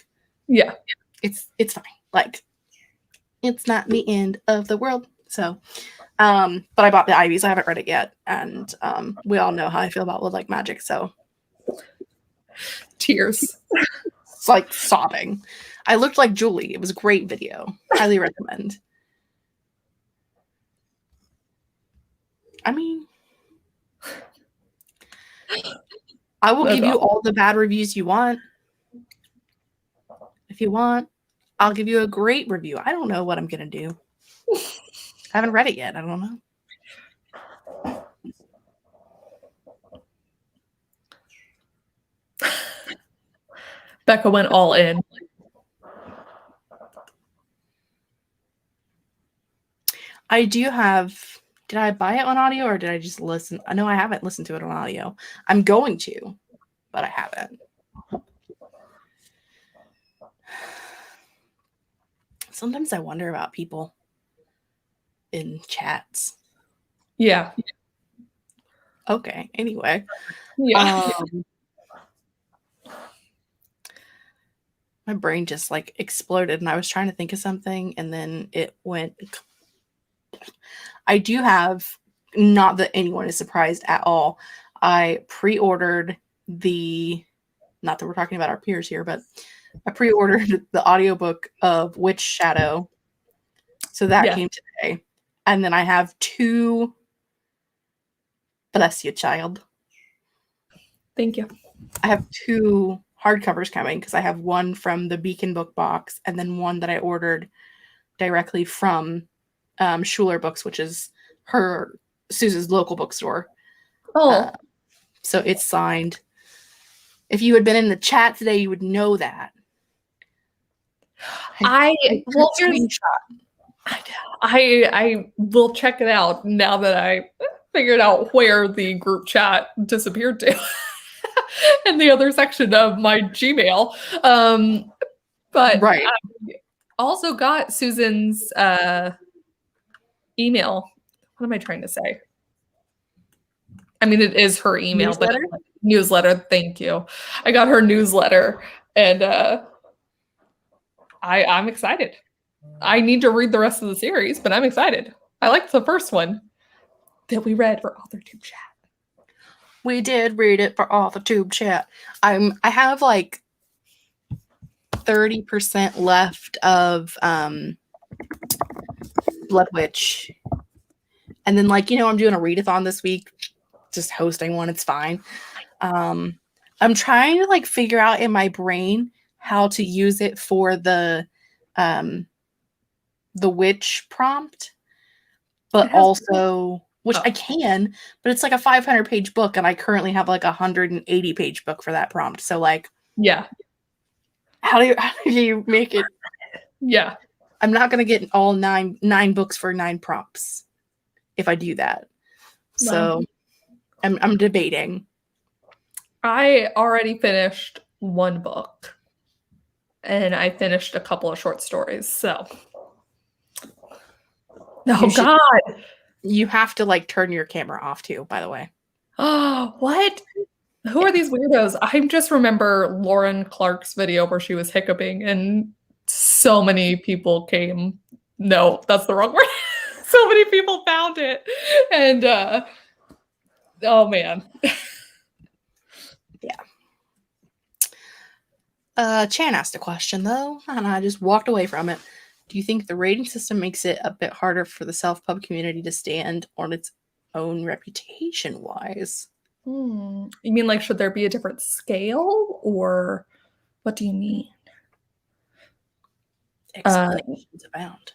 Yeah. It's fine. Like, it's not the end of the world. So, but I bought the Ivies. I haven't read it yet. And we all know how I feel about Wood Like Magic, so. Tears. It's like sobbing. I looked like Julie. It was a great video. Highly recommend. I mean, I will give you all the bad reviews you want. If you want, I'll give you a great review. I don't know what I'm going to do. I haven't read it yet. I don't know. Becca went all in. I do have... Did I buy it on audio or did I just listen? I know I haven't listened to it on audio. I'm going to, but I haven't. Sometimes I wonder about people in chats. Yeah. Okay. Anyway. Yeah. My brain just like exploded and I was trying to think of something and then it went... I do have, not that anyone is surprised at all, I pre-ordered the, not that we're talking about our peers here, but I pre-ordered the audiobook of Witch Shadow. So that came today. And then I have 2, bless you, child. Thank you. I have 2 hardcovers coming because I have one from the Beacon book box and then one that I ordered directly from Schuler Books, which is Susan's local bookstore. Oh. So it's signed. If you had been in the chat today, you would know that. I will check it out now that I figured out where the group chat disappeared to in the other section of my Gmail. But right. I also got Susan's email. What am I trying to say? I mean, it is her email, Newsletter? but newsletter. Thank you. I got her newsletter, and I'm excited. I need to read the rest of the series, but I'm excited. I liked the first one that we read for Authortube Chat. We did read it for Authortube Chat. I have like 30% left of Blood Witch. And then, like, I'm doing a readathon this week, just hosting one. It's fine. I'm trying to like figure out in my brain how to use it for the witch prompt, but also, which I can, but it's like a 500-page book, and I currently have like a 180-page book for that prompt. So like, yeah, how do you make it? Yeah, I'm not gonna get all nine books for 9 prompts if I do that. So I'm debating. I already finished 1 book, and I finished a couple of short stories. So, God, you have to like turn your camera off too. By the way. Oh, what? Who are these weirdos? I just remember Lauren Clark's video where she was hiccuping, and so many people came. No, that's the wrong word. So many people found it, and oh man. Yeah. Chan asked a question though, and I just walked away from it. Do you think the rating system makes it a bit harder for the self-pub community to stand on its own reputation-wise? You mean like, should there be a different scale, or what do you mean? Explanations abound.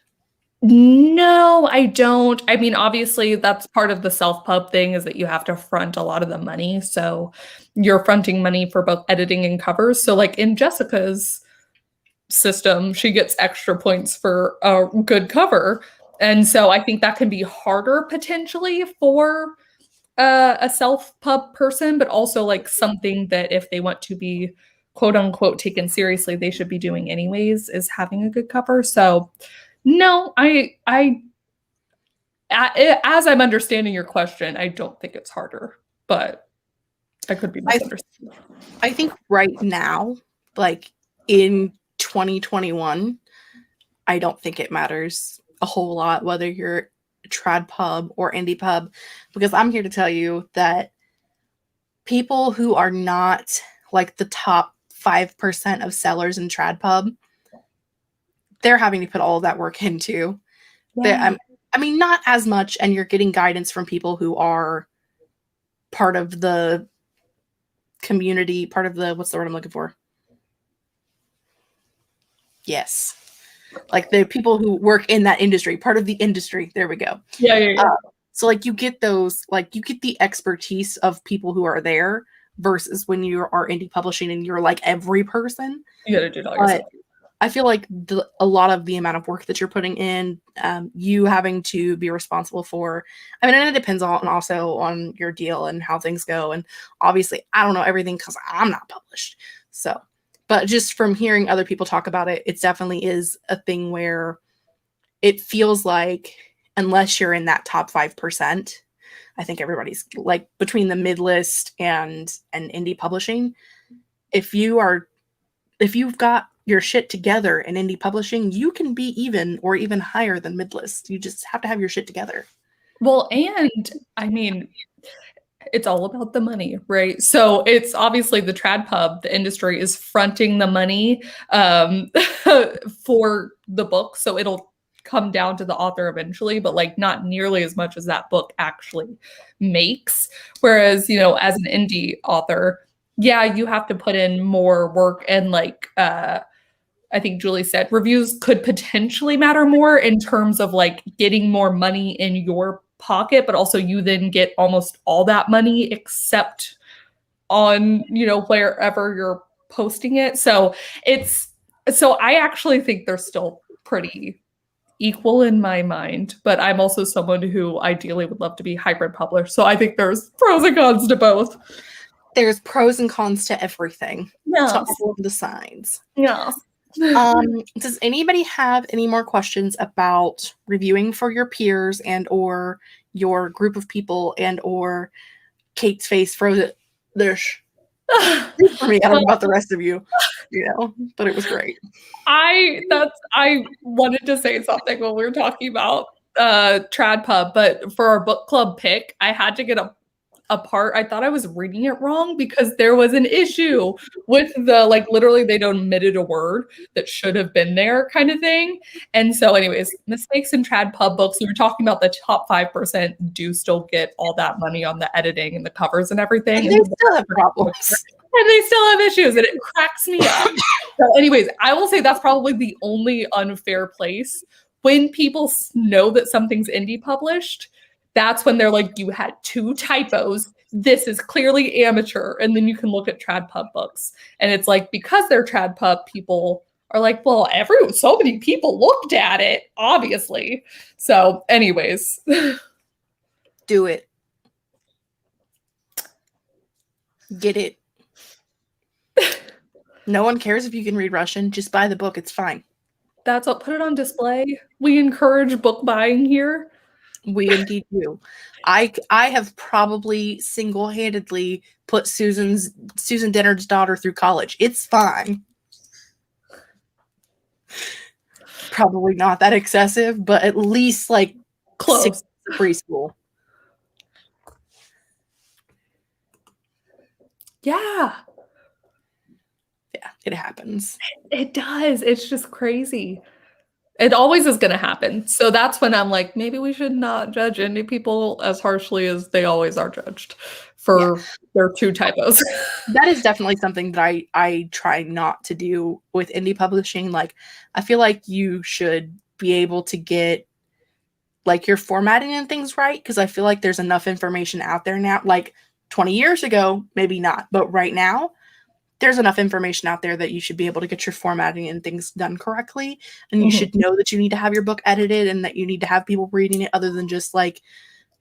No, I don't. I mean, obviously, that's part of the self-pub thing, is that you have to front a lot of the money. So you're fronting money for both editing and covers. So like in Jessica's system, she gets extra points for a good cover. And so I think that can be harder potentially for a self-pub person, but also like something that if they want to be quote unquote taken seriously, they should be doing anyways, is having a good cover. So no, as I'm understanding your question, I don't think it's harder, but I could be misunderstood. I think right now, like in 2021, I don't think it matters a whole lot whether you're trad pub or indie pub, because I'm here to tell you that people who are not like the top 5% of sellers in trad pub, they're having to put all of that work into. Yeah. I mean, not as much, and you're getting guidance from people who are part of the community, part of the, what's the word I'm looking for? Yes. Like the people who work in that industry, part of the industry. There we go. Yeah. So like you get those, like you get the expertise of people who are there versus when you are indie publishing and you're like every person. You gotta do it all yourself. I feel like a lot of the amount of work that you're putting in, you having to be responsible for, I mean, and it depends on also on your deal and how things go. And obviously I don't know everything because I'm not published. So, but just from hearing other people talk about it, it definitely is a thing where it feels like, unless you're in that top 5%, I think everybody's like between the mid list and indie publishing. If you've got your shit together in indie publishing, you can be even or even higher than mid list. You just have to have your shit together. Well, and I mean, it's all about the money, right? So it's obviously the trad pub, the industry is fronting the money for the book. So it'll come down to the author eventually, but like not nearly as much as that book actually makes. Whereas, you know, as an indie author, yeah, you have to put in more work, and like I think Julie said, reviews could potentially matter more in terms of like getting more money in your pocket, but also you then get almost all that money except on, you know, wherever you're posting it. So I actually think they're still pretty equal in my mind, but I'm also someone who ideally would love to be hybrid published. So I think there's pros and cons to both. There's pros and cons to everything. Yes. To all of the sides. Yes. Does anybody have any more questions about reviewing for your peers and or your group of people and or Kate's face froze it there for me? I don't know about the rest of you, you know, but it was great. I wanted to say something when we were talking about TradPub, but for our book club pick, I had to get a part. I thought I was reading it wrong because there was an issue with the, like, literally they'd omitted a word that should have been there kind of thing. And so anyways, mistakes in TradPub books, we were talking about the top 5% do still get all that money on the editing and the covers and everything. And they still have problems. And they still have issues, and it cracks me up. So anyways, I will say that's probably the only unfair place. When people know that something's indie published, that's when they're like, you had 2 typos. This is clearly amateur. And then you can look at TradPub books. And it's like, because they're TradPub, people are like, well, so many people looked at it, obviously. So anyways. Do it. Get it. No one cares if you can read Russian. Just buy the book. It's fine. That's what, put it on display. We encourage book buying here. We indeed do. I have probably single-handedly put Susan Dennard's daughter through college. It's fine. Probably not that excessive, but at least like close preschool. Yeah. Yeah, it happens. It does. It's just crazy. It always is going to happen. So that's when I'm like, maybe we should not judge indie people as harshly as they always are judged for their 2 typos. That is definitely something that I try not to do with indie publishing. Like, I feel like you should be able to get like your formatting and things right, because I feel like there's enough information out there now. Like 20 years ago, maybe not, but right now, there's enough information out there that you should be able to get your formatting and things done correctly. And you should know that you need to have your book edited and that you need to have people reading it other than just like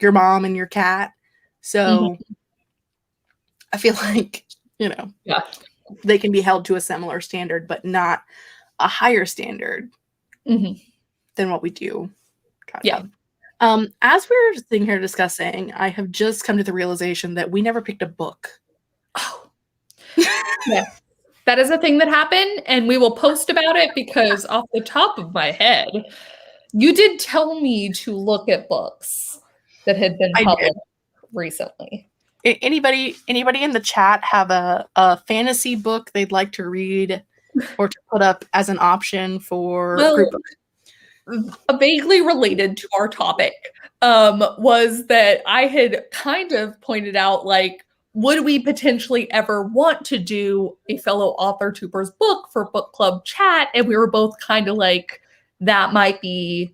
your mom and your cat. So I feel like, you know, they can be held to a similar standard, but not a higher standard than what we do. As we're sitting here discussing, I have just come to the realization that we never picked a book. Oh. Yeah, that is a thing that happened, and we will post about it because off the top of my head, you did tell me to look at books that had been published recently. Anybody in the chat have a fantasy book they'd like to read or to put up as an option for group books? Vaguely related to our topic was that I had kind of pointed out, like, would we potentially ever want to do a fellow Authortubers book for book club chat? And we were both kind of like, that might be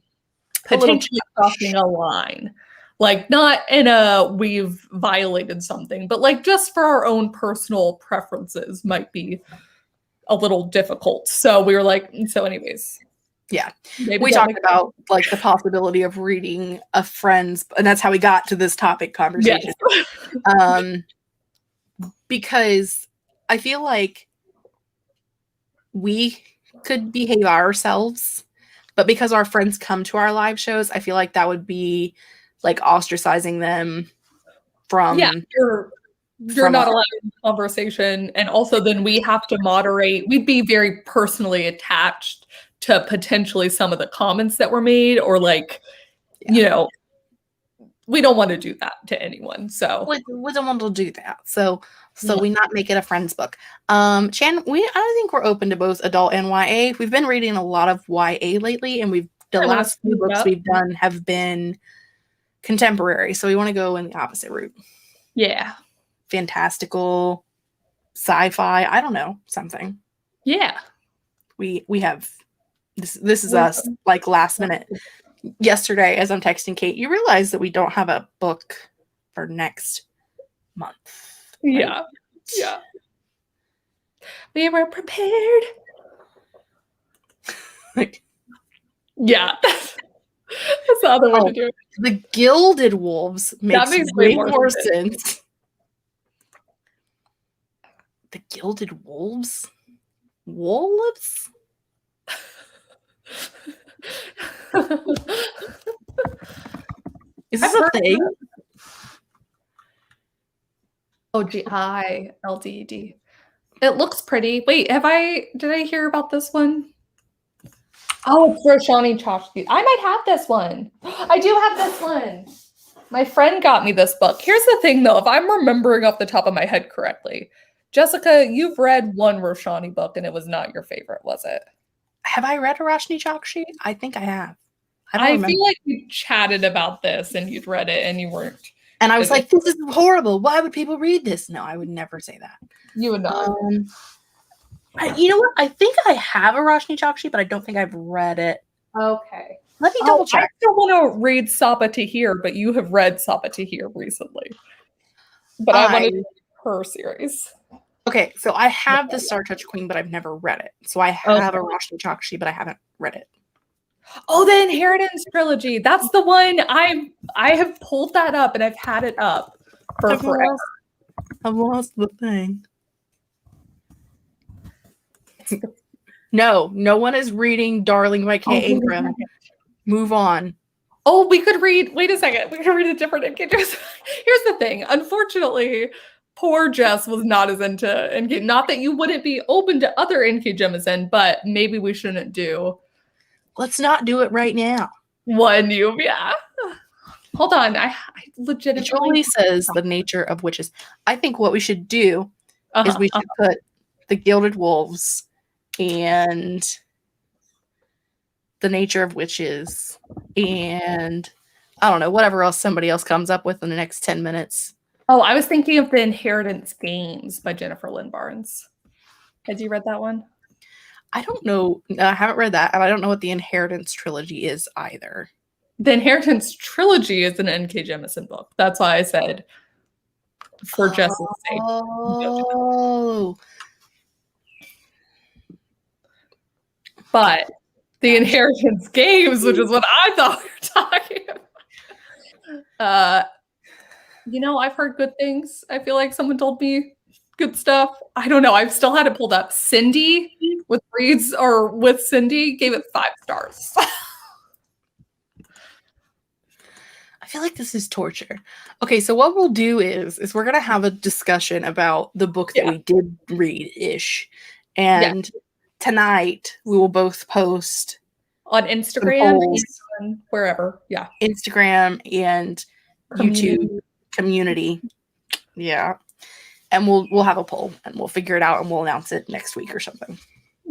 potentially crossing a line. Like, not in a we've violated something, but like just for our own personal preferences might be a little difficult. So we were like, so anyways. Yeah. We talked about like the possibility of reading a friend's, and that's how we got to this topic conversation. Yes. Because I feel like we could behave ourselves, but because our friends come to our live shows, I feel like that would be like ostracizing them from. Yeah, you're not allowed in conversation. And also then we have to moderate. We'd be very personally attached to potentially some of the comments that were made, or like, you know, we don't want to do that to anyone. So we don't want to do that. So we not make it a friend's book. Chan, I think we're open to both adult and YA. We've been reading a lot of YA lately, and the last few books we've done have been contemporary. So we want to go in the opposite route. Yeah. Fantastical, sci-fi. I don't know, something. Yeah. We have this is us like last minute. Yesterday, as I'm texting Kate, you realize that we don't have a book for next month. Right? Yeah. Yeah. We were prepared. Like, yeah. That's the other way to do it. The Gilded Wolves makes way more sense. The Gilded Wolves? Wolves? Is this a thing? OGILDD. It looks pretty. Wait, did I hear about this one? Oh, it's Roshani Chachki. I might have this one. I do have this one. My friend got me this book. Here's the thing though, if I'm remembering off the top of my head correctly, Jessica, you've read one Roshani book and it was not your favorite, was it? Have I read a Roshani Chachki? I think I have. I feel like we chatted about this and you'd read it and you weren't. And I was like, this is horrible. Why would people read this? No, I would never say that. You would not. You know what? I think I have a Roshani Chachki, but I don't think I've read it. Okay. Let me double check. I still want to read Sapa Tahir, but you have read Sapa Tahir recently. But I wanted to read her series. Okay, so I have the Star Touch Queen, but I've never read it. So I have a Roshani Chachki, but I haven't read it. Oh, the Inheritance trilogy. That's the one I have pulled that up and I've had it up for forever. I've lost the thing. No one is reading Darling by Kay Ingram. Move on. Oh, wait a second. We could read a different NK Jemisin. Here's the thing. Unfortunately, poor Jess was not as into NK. Not that you wouldn't be open to other NK Jemisin, but maybe we shouldn't do. Let's not do it right now. Yeah. Hold on. I legitimately. Julie says the nature of witches. I think what we should do is we should put the Gilded Wolves and the nature of witches and I don't know, whatever else somebody else comes up with in the next 10 minutes. Oh, I was thinking of The Inheritance Games by Jennifer Lynn Barnes. Had you read that one? I don't know. I haven't read that, and I don't know what the Inheritance trilogy is either. The Inheritance trilogy is an NK Jemisin book. That's why I said for Jess's sake. Oh. But the Inheritance Games, which is what I thought we were talking about. I've heard good things. I feel like someone told me good stuff. I don't know. I've still had it pulled up. Cindy with Cindy gave it 5 stars. I feel like this is torture. Okay, so what we'll do is we're gonna have a discussion about the book that we did read-ish. And tonight we will both post on Instagram and wherever. Yeah. Instagram and YouTube community. Yeah. And we'll have a poll and we'll figure it out and we'll announce it next week or something.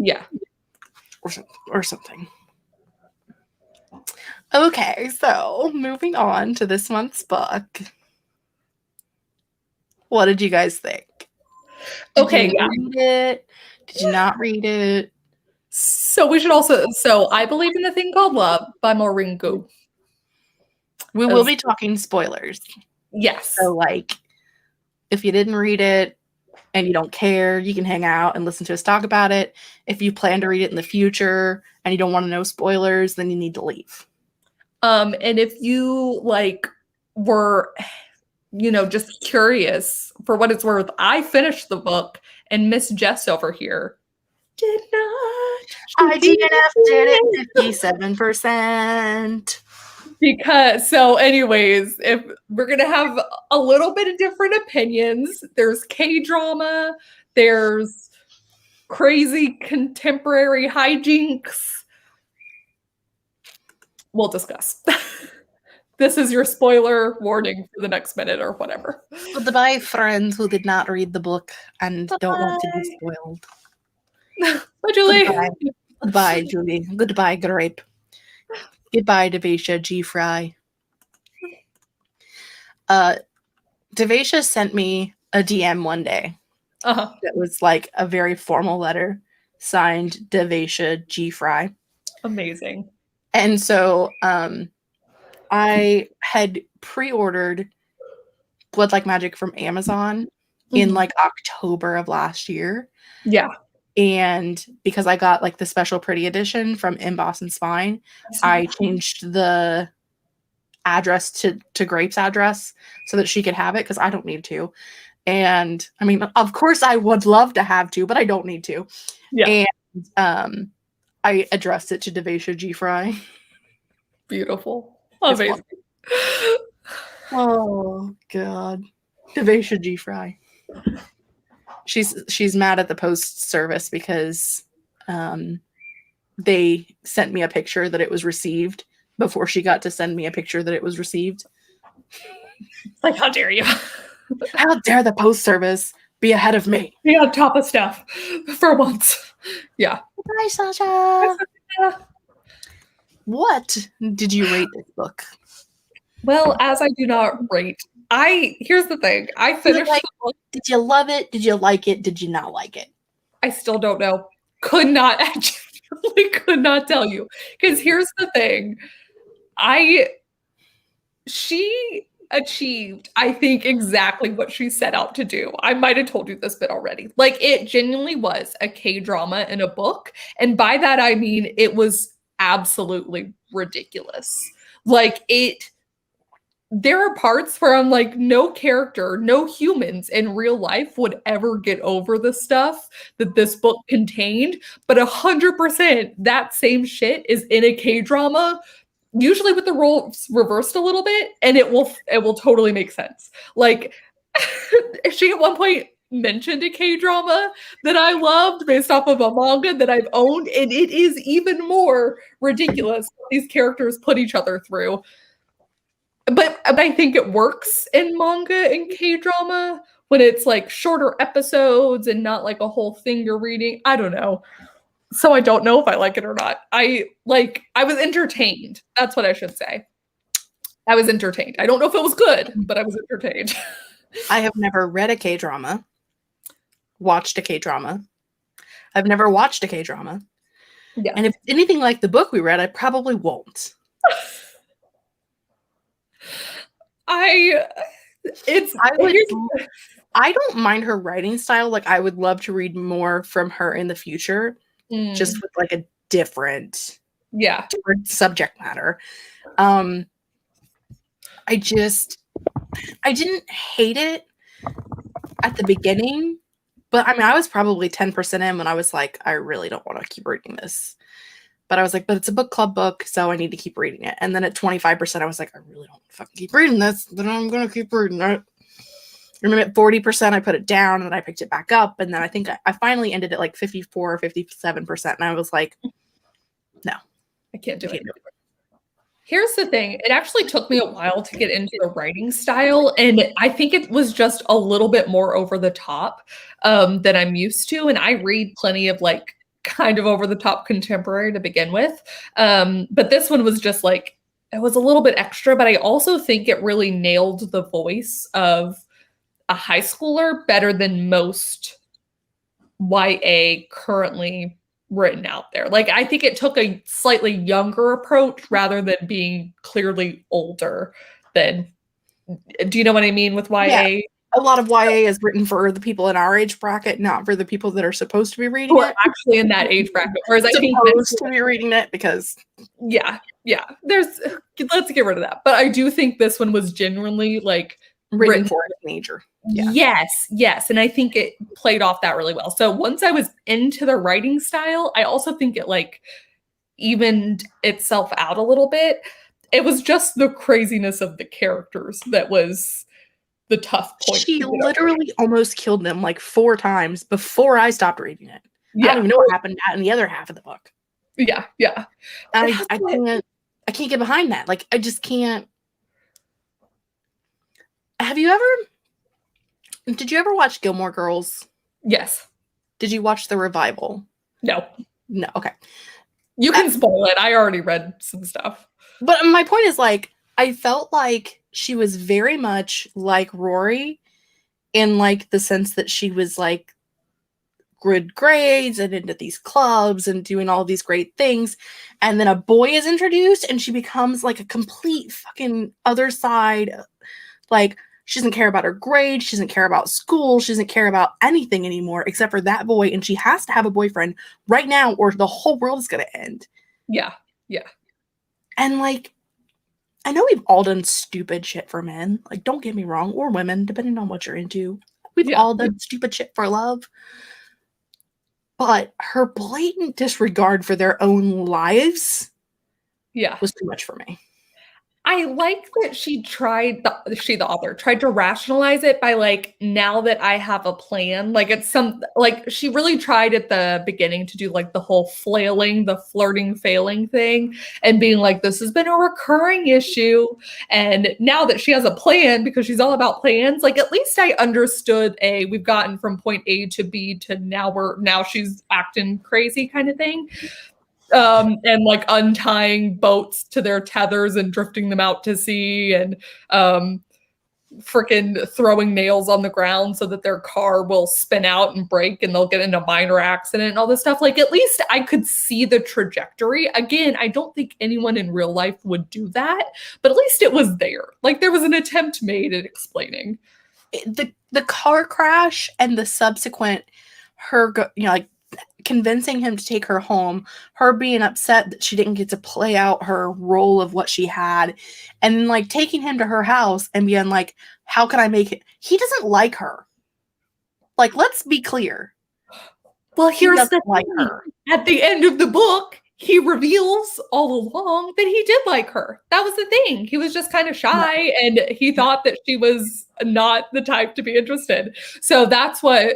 Yeah. Or something. Okay, so moving on to this month's book. What did you guys think? Did you read it? Did you not read it? So we should I Believe in a Thing Called Love by Maurene Goo. We will be talking spoilers. Yes. So if you didn't read it and you don't care, you can hang out and listen to us talk about it. If you plan to read it in the future and you don't want to know spoilers, then you need to leave. And if you were, just curious, for what it's worth, I finished the book and Miss Jess over here did not. I DNF'd it at 57%. Anyways, if we're going to have a little bit of different opinions, there's K-drama, there's crazy contemporary hijinks. We'll discuss. This is your spoiler warning for the next minute or whatever. Goodbye, friends who did not read the book and don't want to be spoiled. Bye, Julie. Goodbye, Julie. Goodbye, Grape. Goodbye, Devesha G. Fry. Devesha sent me a DM one day That was like a very formal letter signed Devesha G. Fry. Amazing. And so I had pre-ordered Blood Like Magic from Amazon in like October of last year. Yeah. And because I got like the special pretty edition from Emboss and Spine, I changed the address to Grape's address so that she could have it because I don't need to. And I mean, of course I would love to have to, but I don't need to. Yeah. And I addressed it to Devesha G. Fry. Beautiful. Amazing. Oh God. Devesha G. Fry. She's mad at the post service because they sent me a picture that it was received before she got to send me a picture that it was received. Like, how dare you? How dare the post service be ahead of me? Be on top of stuff for once. Yeah. Hi, Sasha. What did you rate this book? Well, as I do not rate, here's the thing. I finished the book. Did you love it? Did you like it? Did you not like it? I still don't know. Could not tell you. Because here's the thing. She achieved, I think, exactly what she set out to do. I might have told you this bit already. Like, it genuinely was a K-drama in a book. And by that, I mean, it was absolutely ridiculous. Like, there are parts where I'm like, no character, no humans in real life would ever get over the stuff that this book contained. But 100% that same shit is in a K-drama, usually with the roles reversed a little bit, and it will totally make sense. Like, she at one point mentioned a K-drama that I loved based off of a manga that I've owned, and it is even more ridiculous what these characters put each other through. But I think it works in manga and K-drama when it's like shorter episodes and not like a whole thing you're reading. I don't know. So I don't know if I like it or not. I was entertained. That's what I should say. I was entertained. I don't know if it was good, but I was entertained. I have never read a K-drama, watched a K-drama. I've never watched a K-drama. Yeah. And if it's anything like the book we read, I probably won't. I don't mind her writing style. Like, I would love to read more from her in the future, just with like a different subject matter. I didn't hate it at the beginning, but I mean, I was probably 10% in when I was like, I really don't want to keep reading this. But I was like, but it's a book club book, so I need to keep reading it. And then at 25%, I was like, I really don't fucking keep reading this, then I'm going to keep reading it. And then at 40%, I put it down, and then I picked it back up. And then I think I finally ended at like 54 or 57%. And I was like, no. I can't do it. Here's the thing. It actually took me a while to get into the writing style. And I think it was just a little bit more over the top than I'm used to. And I read plenty of like kind of over the top contemporary to begin with. But this one was just like, it was a little bit extra, but I also think it really nailed the voice of a high schooler better than most YA currently written out there. Like, I think it took a slightly younger approach rather than being clearly older than, do you know what I mean with YA? Yeah. A lot of YA is written for the people in our age bracket, not for the people that are supposed to be reading it. Actually in that age bracket. Whereas I think supposed to be reading it because let's get rid of that. But I do think this one was genuinely like written for a teenager. Yeah. Yes. And I think it played off that really well. So once I was into the writing style, I also think it like evened itself out a little bit. It was just the craziness of the characters that was the tough point. She literally almost killed them like 4 times before I stopped reading it. I don't even know what happened in the other half of the book. Yeah. I can't get behind that. Like, I just can't. Did you ever watch Gilmore Girls? Yes. Did you watch the revival? No. Okay. You can spoil it. I already read some stuff. But my point is, like, I felt like she was very much like Rory in like the sense that she was like good grades and into these clubs and doing all these great things, and then a boy is introduced and she becomes like a complete fucking other side. Like, she doesn't care about her grades, she doesn't care about school, she doesn't care about anything anymore except for that boy, and she has to have a boyfriend right now or the whole world is gonna end. Yeah. And like, I know we've all done stupid shit for men, like, don't get me wrong, or women, depending on what you're into. We've all done stupid shit for love. But her blatant disregard for their own lives was too much for me. I like that she tried, the author tried to rationalize it by like, now that I have a plan, like it's like she really tried at the beginning to do like the whole flailing, the flirting, failing thing and being like, this has been a recurring issue. And now that she has a plan, because she's all about plans, like at least I understood we've gotten from point A to B to now she's acting crazy kind of thing. And like untying boats to their tethers and drifting them out to sea and freaking throwing nails on the ground so that their car will spin out and break and they'll get into a minor accident and all this stuff. Like, at least I could see the trajectory. Again, I don't think anyone in real life would do that, but at least it was there. Like, there was an attempt made at explaining. The car crash and the subsequent like convincing him to take her home, her being upset that she didn't get to play out her role of what she had, and then like taking him to her house and being like, how can I make it? He doesn't like her. Like, let's be clear. Well, here's the thing. Her. At the end of the book, he reveals all along that he did like her. That was the thing. He was just kind of shy and he thought that she was not the type to be interested. So that's what...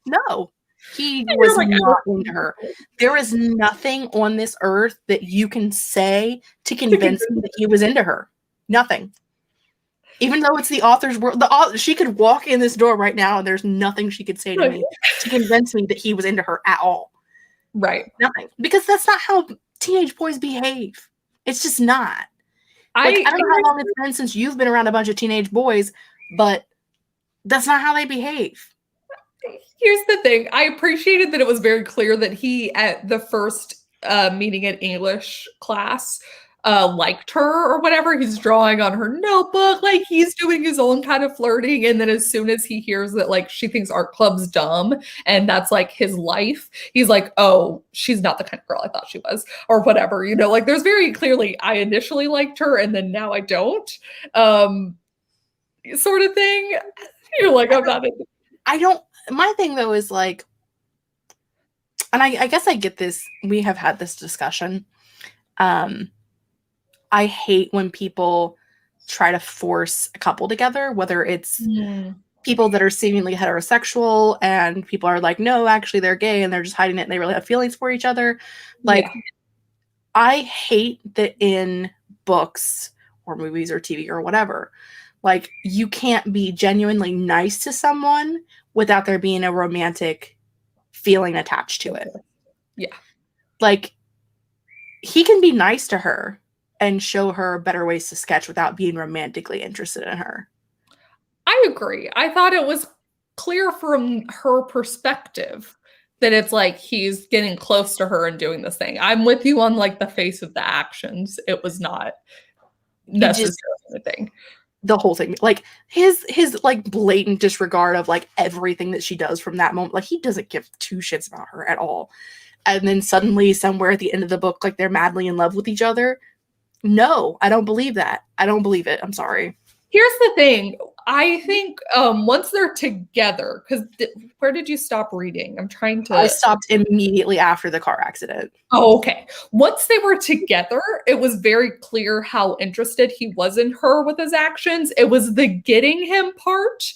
No. He was like, not into her. There is nothing on this earth that you can say to convince me that he was into her. Nothing. Even though it's the author's world, she could walk in this door right now and there's nothing she could say to me to convince me that he was into her at all. Right. Nothing. Because that's not how teenage boys behave. It's just not. Like, I don't know how long it's been since you've been around a bunch of teenage boys, but that's not how they behave. Here's the thing. I appreciated that it was very clear that he, at the first meeting in English class, liked her or whatever. He's drawing on her notebook. Like, he's doing his own kind of flirting. And then as soon as he hears that, like, she thinks art club's dumb and that's like his life, he's like, oh, she's not the kind of girl I thought she was or whatever. You know, like, there's very clearly, I initially liked her and then now I don't, sort of thing. You're like, I'm not into. I don't. My thing, though, is like, and I guess I get this. We have had this discussion. I hate when people try to force a couple together, whether it's people that are seemingly heterosexual and people are like, no, actually they're gay and they're just hiding it and they really have feelings for each other. Like, I hate that in books or movies or TV or whatever, like, you can't be genuinely nice to someone without there being a romantic feeling attached to it. Yeah. Like, he can be nice to her and show her better ways to sketch without being romantically interested in her. I agree. I thought it was clear from her perspective that it's like he's getting close to her and doing this thing. I'm with you on like the face of the actions. It was not necessarily a thing. The whole thing, like his like blatant disregard of like everything that she does from that moment, like he doesn't give two shits about her at all. And then suddenly somewhere at the end of the book, like they're madly in love with each other. No, I don't believe that. I don't believe it. I'm sorry. Here's the thing. I think once they're together, because where did you stop reading? I'm trying to... I stopped immediately after the car accident. Oh, okay. Once they were together, it was very clear how interested he was in her with his actions. It was the getting him part,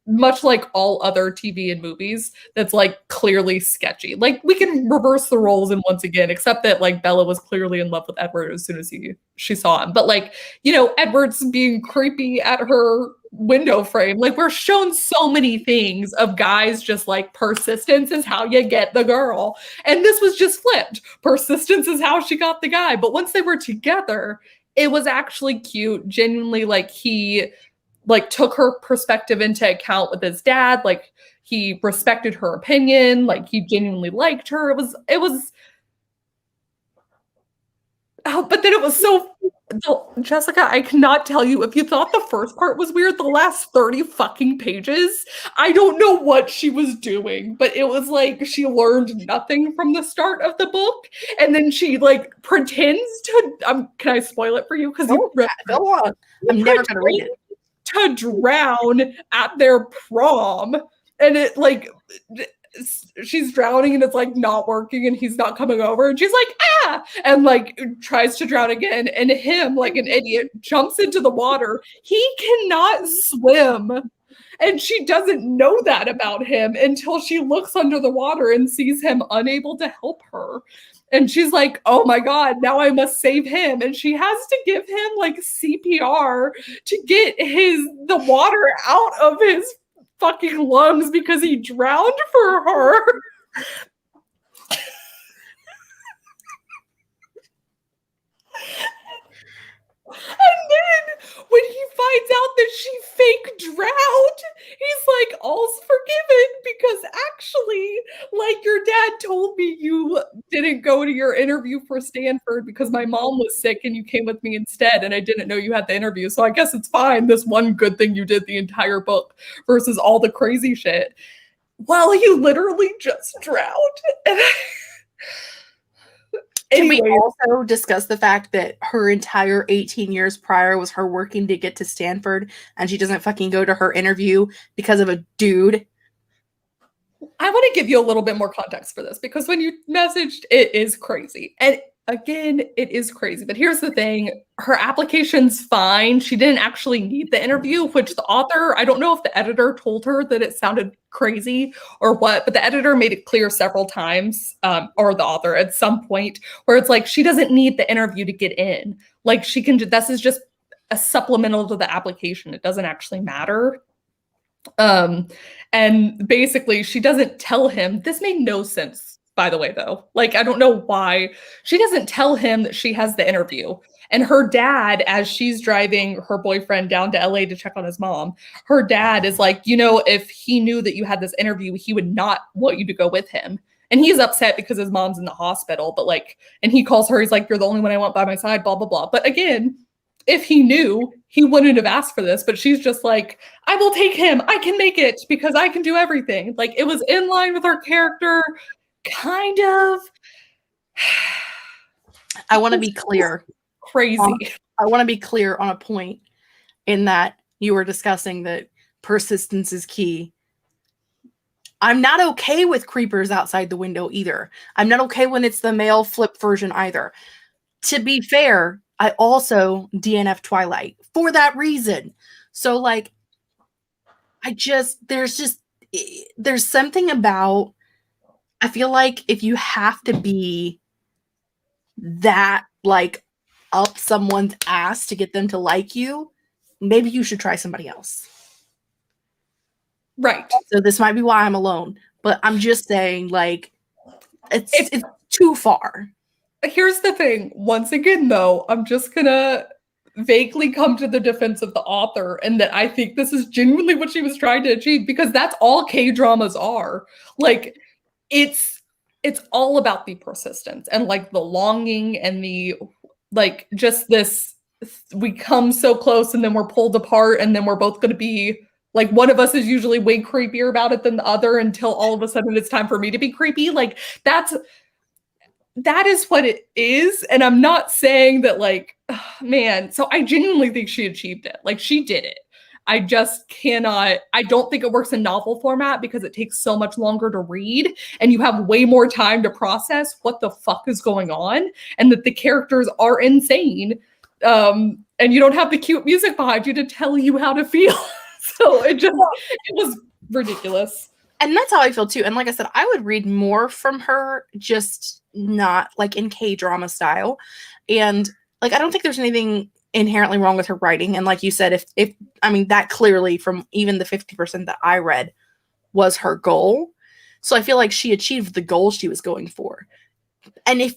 much like all other TV and movies, that's like clearly sketchy. Like, we can reverse the roles and once again, except that like Bella was clearly in love with Edward as soon as she saw him. But like, you know, Edward's being creepy at her window frame. Like, we're shown so many things of guys just like, persistence is how you get the girl. And this was just flipped. Persistence is how she got the guy. But once they were together, it was actually cute. Genuinely, like, he like took her perspective into account with his dad. Like he respected her opinion. Like he genuinely liked her. It was but then it was so, Jessica, I cannot tell you, if you thought the first part was weird, the last 30 fucking pages, I don't know what she was doing, but it was like she learned nothing from the start of the book, and then she like pretends to, can I spoil it for you? Because go on. I'm never going to read it. To drown at their prom, and it like, she's drowning and it's like not working and he's not coming over and she's like, ah, and like tries to drown again, and him, like an idiot, jumps into the water. He cannot swim, and she doesn't know that about him until she looks under the water and sees him unable to help her, and she's like, oh my god, now I must save him, and she has to give him like CPR to get the water out of his fucking lungs because he drowned for her. And then when he finds out that she fake drowned, he's like, all's forgiven, because actually, like, your dad told me you didn't go to your interview for Stanford because my mom was sick and you came with me instead, and I didn't know you had the interview, so I guess it's fine. This one good thing you did the entire book versus all the crazy shit. Well, he literally just drowned. Can we also discuss the fact that her entire 18 years prior was her working to get to Stanford, and she doesn't fucking go to her interview because of a dude? I want to give you a little bit more context for this, because when you messaged, it is crazy. And again, it is crazy. But here's the thing. Her application's fine. She didn't actually need the interview, which the author, I don't know if the editor told her that it sounded crazy or what, but the editor made it clear several times, or the author at some point, where it's like, she doesn't need the interview to get in. Like, she can, this is just a supplemental to the application. It doesn't actually matter. And basically she doesn't tell him, this made no sense, by the way, though. Like, I don't know why she doesn't tell him that she has the interview. And her dad, as she's driving her boyfriend down to LA to check on his mom, her dad is like, you know, if he knew that you had this interview, he would not want you to go with him. And he's upset because his mom's in the hospital, but like, and he calls her, he's like, you're the only one I want by my side, blah, blah, blah. But again, if he knew, he wouldn't have asked for this, but she's just like, I will take him. I can make it because I can do everything. Like, it was in line with her character, kind of. I want to be clear. Crazy. I want to be clear on a point in that you were discussing that persistence is key. I'm not okay with creepers outside the window either. I'm not okay when it's the male flip version either. To be fair, I also DNF Twilight for that reason. So like, there's something about, I feel like if you have to be that like up someone's ass to get them to like you, maybe you should try somebody else. Right. So this might be why I'm alone, but I'm just saying, like, it's too far. Here's the thing. Once again, though, I'm just gonna vaguely come to the defense of the author, and that I think this is genuinely what she was trying to achieve, because that's all K-dramas are. Like, it's all about the persistence and like the longing and the like, just this, we come so close and then we're pulled apart, and then we're both going to be like, one of us is usually way creepier about it than the other until all of a sudden it's time for me to be creepy. Like, that is what it is. And I'm not saying that, like, man, so I genuinely think she achieved it. Like, she did it. I just cannot, I don't think it works in novel format because it takes so much longer to read and you have way more time to process what the fuck is going on, and that the characters are insane. And you don't have the cute music behind you to tell you how to feel. So it was ridiculous. And that's how I feel too. And like I said, I would read more from her, just not like in K-drama style. And like, I don't think there's anything inherently wrong with her writing. And like you said, if I mean, that clearly from even the 50% that I read was her goal. So I feel like she achieved the goal she was going for. And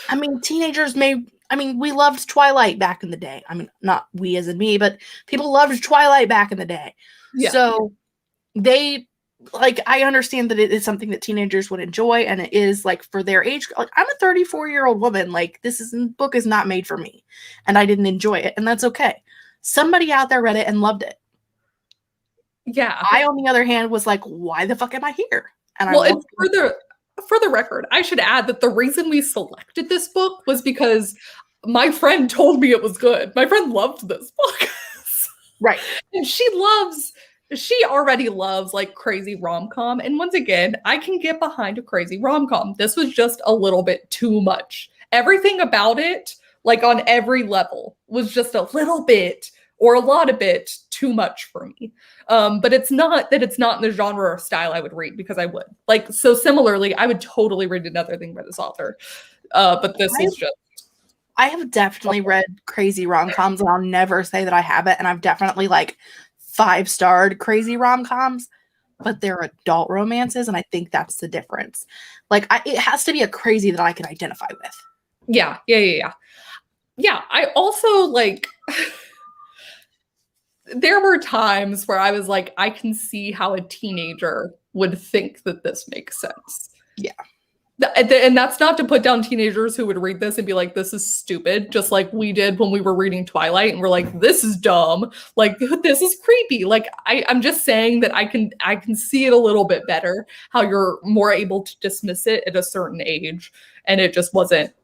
I mean, teenagers may, I mean, we loved Twilight back in the day. I mean, not we as in me, but people loved Twilight back in the day. Yeah. So they, like, I understand that it is something that teenagers would enjoy, and it is, like, for their age. Like, I'm a 34-year-old woman. Like, book is not made for me, and I didn't enjoy it, and that's okay. Somebody out there read it and loved it. Yeah. I, on the other hand, was like, why the fuck am I here? And for the record, I should add that the reason we selected this book was because my friend told me it was good. My friend loved this book. Right. And she already loves like crazy rom-com. And once again, I can get behind a crazy rom-com. This was just a little bit too much. Everything about it, like on every level, was just a little bit or a lot of bit too much for me. But it's not that it's not in the genre or style I would read, because I would. Like, so similarly, I would totally read another thing by this author. But this is just... I have definitely read crazy rom-coms, and I'll never say that I haven't. And I've definitely, like, 5-starred crazy rom-coms, but they're adult romances, and I think that's the difference. Like, it has to be a crazy that I can identify with. Yeah. Yeah, I also, like... there were times where I was like, I can see how a teenager would think that this makes sense. Yeah. And that's not to put down teenagers who would read this and be like, this is stupid, just like we did when we were reading Twilight and we're like, this is dumb. Like, this is creepy. Like, I'm just saying that I can see it a little bit better, how you're more able to dismiss it at a certain age. And it just wasn't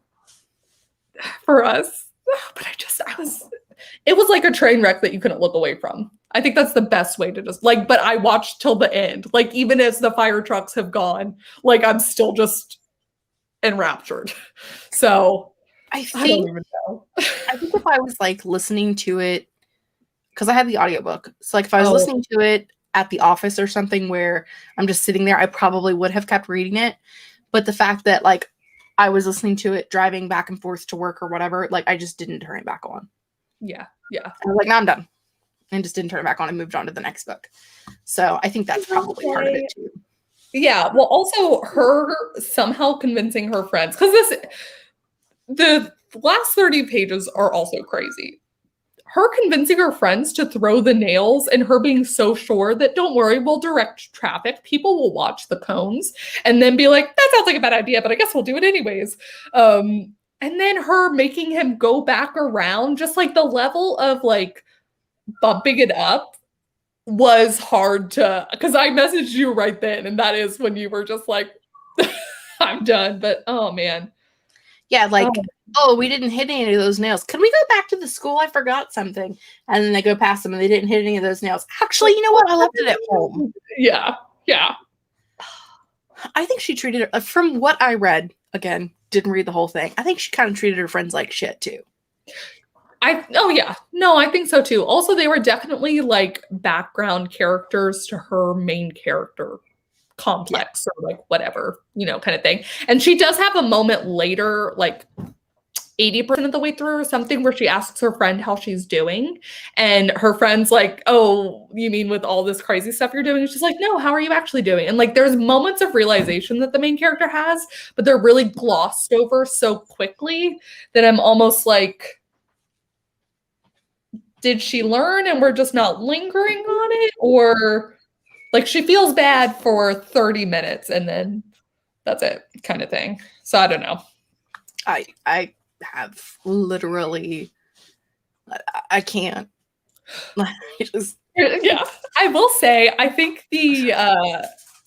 for us. But it was like a train wreck that you couldn't look away from. I think that's the best way to just, like, but I watched till the end. Like, even as the fire trucks have gone, like, I'm still just enraptured. So I think if I was, like, listening to it, because I had the audiobook. So, like, if I was listening to it at the office or something where I'm just sitting there, I probably would have kept reading it. But the fact that, like, I was listening to it driving back and forth to work or whatever, like, I just didn't turn it back on. Yeah. I was like, no, I'm done. And just didn't turn it back on and moved on to the next book. So I think that's probably part of it too. Yeah. Well, also her somehow convincing her friends, because the last 30 pages are also crazy. Her convincing her friends to throw the nails, and her being so sure that, don't worry, we'll direct traffic. People will watch the cones and then be like, that sounds like a bad idea, but I guess we'll do it anyways. And then her making him go back around, just like the level of like bumping it up was hard to, because I messaged you right then, and that is when you were just like, I'm done. But oh man. Yeah, like, we didn't hit any of those nails. Can we go back to the school? I forgot something. And then they go past them and they didn't hit any of those nails. Actually, you know what? I left it at home. Yeah. I think she treated her, from what I read, again, didn't read the whole thing, I think she kind of treated her friends like shit too. I think so too. Also, they were definitely like background characters to her main character complex, or like whatever, kind of thing. And she does have a moment later, like 80% of the way through or something, where she asks her friend how she's doing, and her friend's like, oh, you mean with all this crazy stuff you're doing? And she's like, no, how are you actually doing? And like, there's moments of realization that the main character has, but they're really glossed over so quickly that I'm almost like, did she learn and we're just not lingering on it? Or like, she feels bad for 30 minutes and then that's it, kind of thing. So I don't know. I have literally, I can't. Yeah, I will say, I think the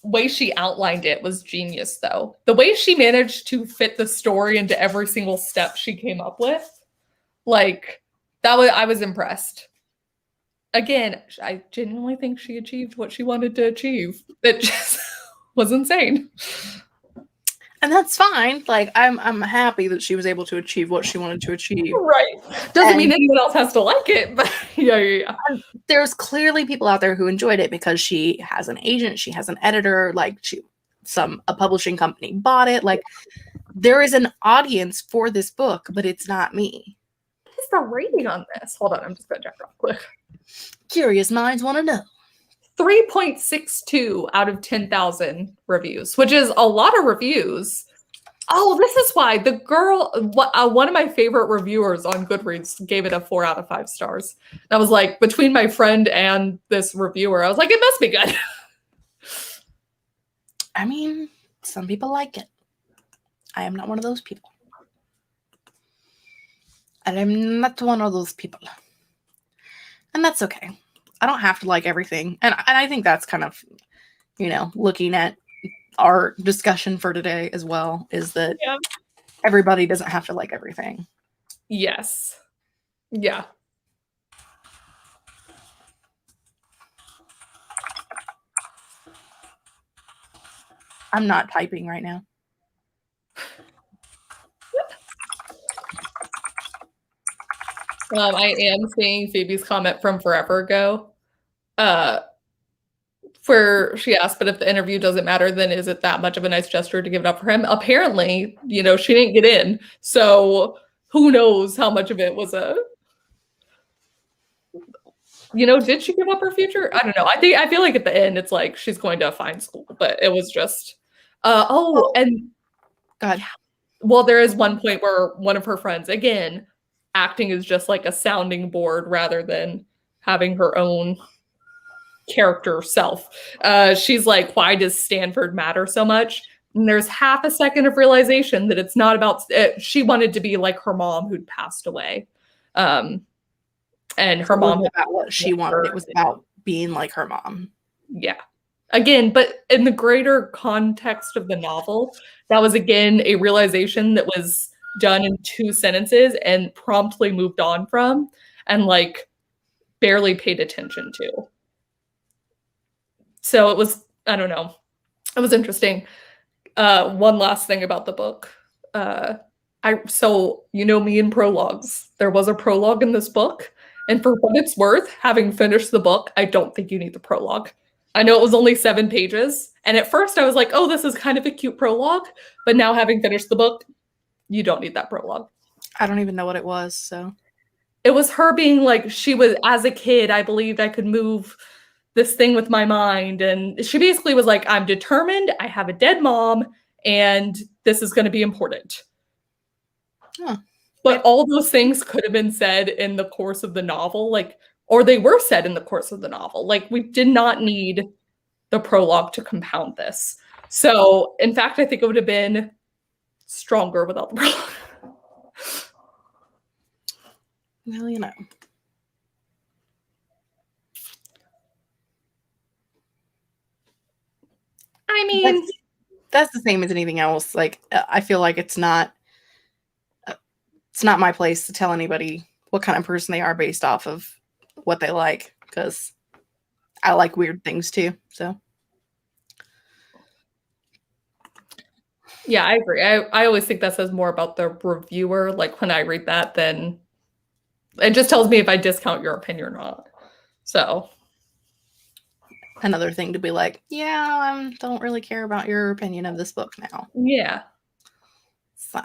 way she outlined it was genius, though. The way she managed to fit the story into every single step she came up with, like, I was impressed. Again, I genuinely think she achieved what she wanted to achieve. It just was insane. And that's fine. Like, I'm happy that she was able to achieve what she wanted to achieve. Right. Doesn't mean anyone else has to like it, but yeah. There's clearly people out there who enjoyed it because she has an agent, she has an editor, like a publishing company bought it. Like, there is an audience for this book, but it's not me. What is the rating on this? Hold on, I'm just gonna check real quick. Curious minds want to know. 3.62 out of 10,000 reviews, which is a lot of reviews. Oh, this is why the girl, one of my favorite reviewers on Goodreads gave it a 4 out of 5 stars. And I was like, between my friend and this reviewer, I was like, it must be good. I mean, some people like it. I am not one of those people. And I'm not one of those people. And that's okay. I don't have to like everything. And I think that's kind of, looking at our discussion for today as well, is that everybody doesn't have to like everything. Yes. Yeah. I'm not typing right now. I am seeing Phoebe's comment from forever ago, where she asked, but if the interview doesn't matter, then is it that much of a nice gesture to give it up for him? Apparently, she didn't get in. So who knows how much of it was did she give up her future? I don't know. I feel like at the end, it's like she's going to a fine school, but it was just, and God. Well, there is one point where one of her friends, again, acting is just like a sounding board rather than having her own character self. She's like, why does Stanford matter so much? And there's half a second of realization that it's not about, she wanted to be like her mom who'd passed away. And her mom was about what she wanted. It was about being like her mom. Yeah. Again, but in the greater context of the novel, that was again a realization that was done in 2 sentences and promptly moved on from and like barely paid attention to. So it was, I don't know. It was interesting. One last thing about the book. Me and prologues. There was a prologue in this book. And for what it's worth, having finished the book, I don't think you need the prologue. I know it was only 7 pages. And at first I was like, oh, this is kind of a cute prologue. But now having finished the book, you don't need that prologue. I don't even know what it was, so. It was her being like, she was, as a kid, I believed I could move this thing with my mind. And she basically was like, I'm determined, I have a dead mom, and this is going to be important. Huh. But all those things could have been said in the course of the novel, or they were said in the course of the novel. Like, we did not need the prologue to compound this. So, in fact, I think it would have been stronger without the prologue. Well, I mean, that's the same as anything else. Like, I feel like it's not my place to tell anybody what kind of person they are based off of what they like, because I like weird things too. So yeah, I agree. I always think that says more about the reviewer. Like, when I read that, then it just tells me if I discount your opinion or not. So another thing to be like, yeah, I don't really care about your opinion of this book now. Yeah. So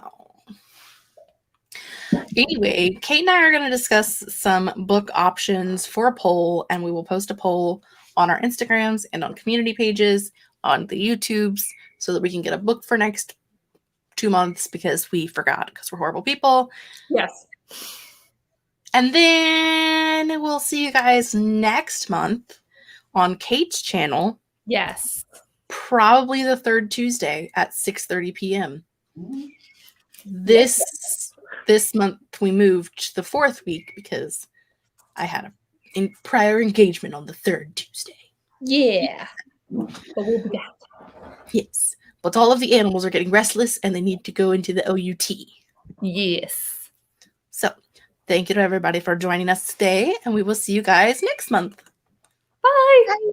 anyway, Kate and I are going to discuss some book options for a poll, and we will post a poll on our Instagrams and on community pages, on the YouTubes, so that we can get a book for next 2 months, because we forgot, because we're horrible people. Yes. And then we'll see you guys next month on Kate's channel. Yes. Probably the 3rd Tuesday at 6:30 p.m. This month we moved to the 4th week because I had a prior engagement on the 3rd Tuesday. Yeah. But we'll be back. Yes. But all of the animals are getting restless and they need to go into the OUT. Yes. So thank you to everybody for joining us today, and we will see you guys next month. Bye. Bye.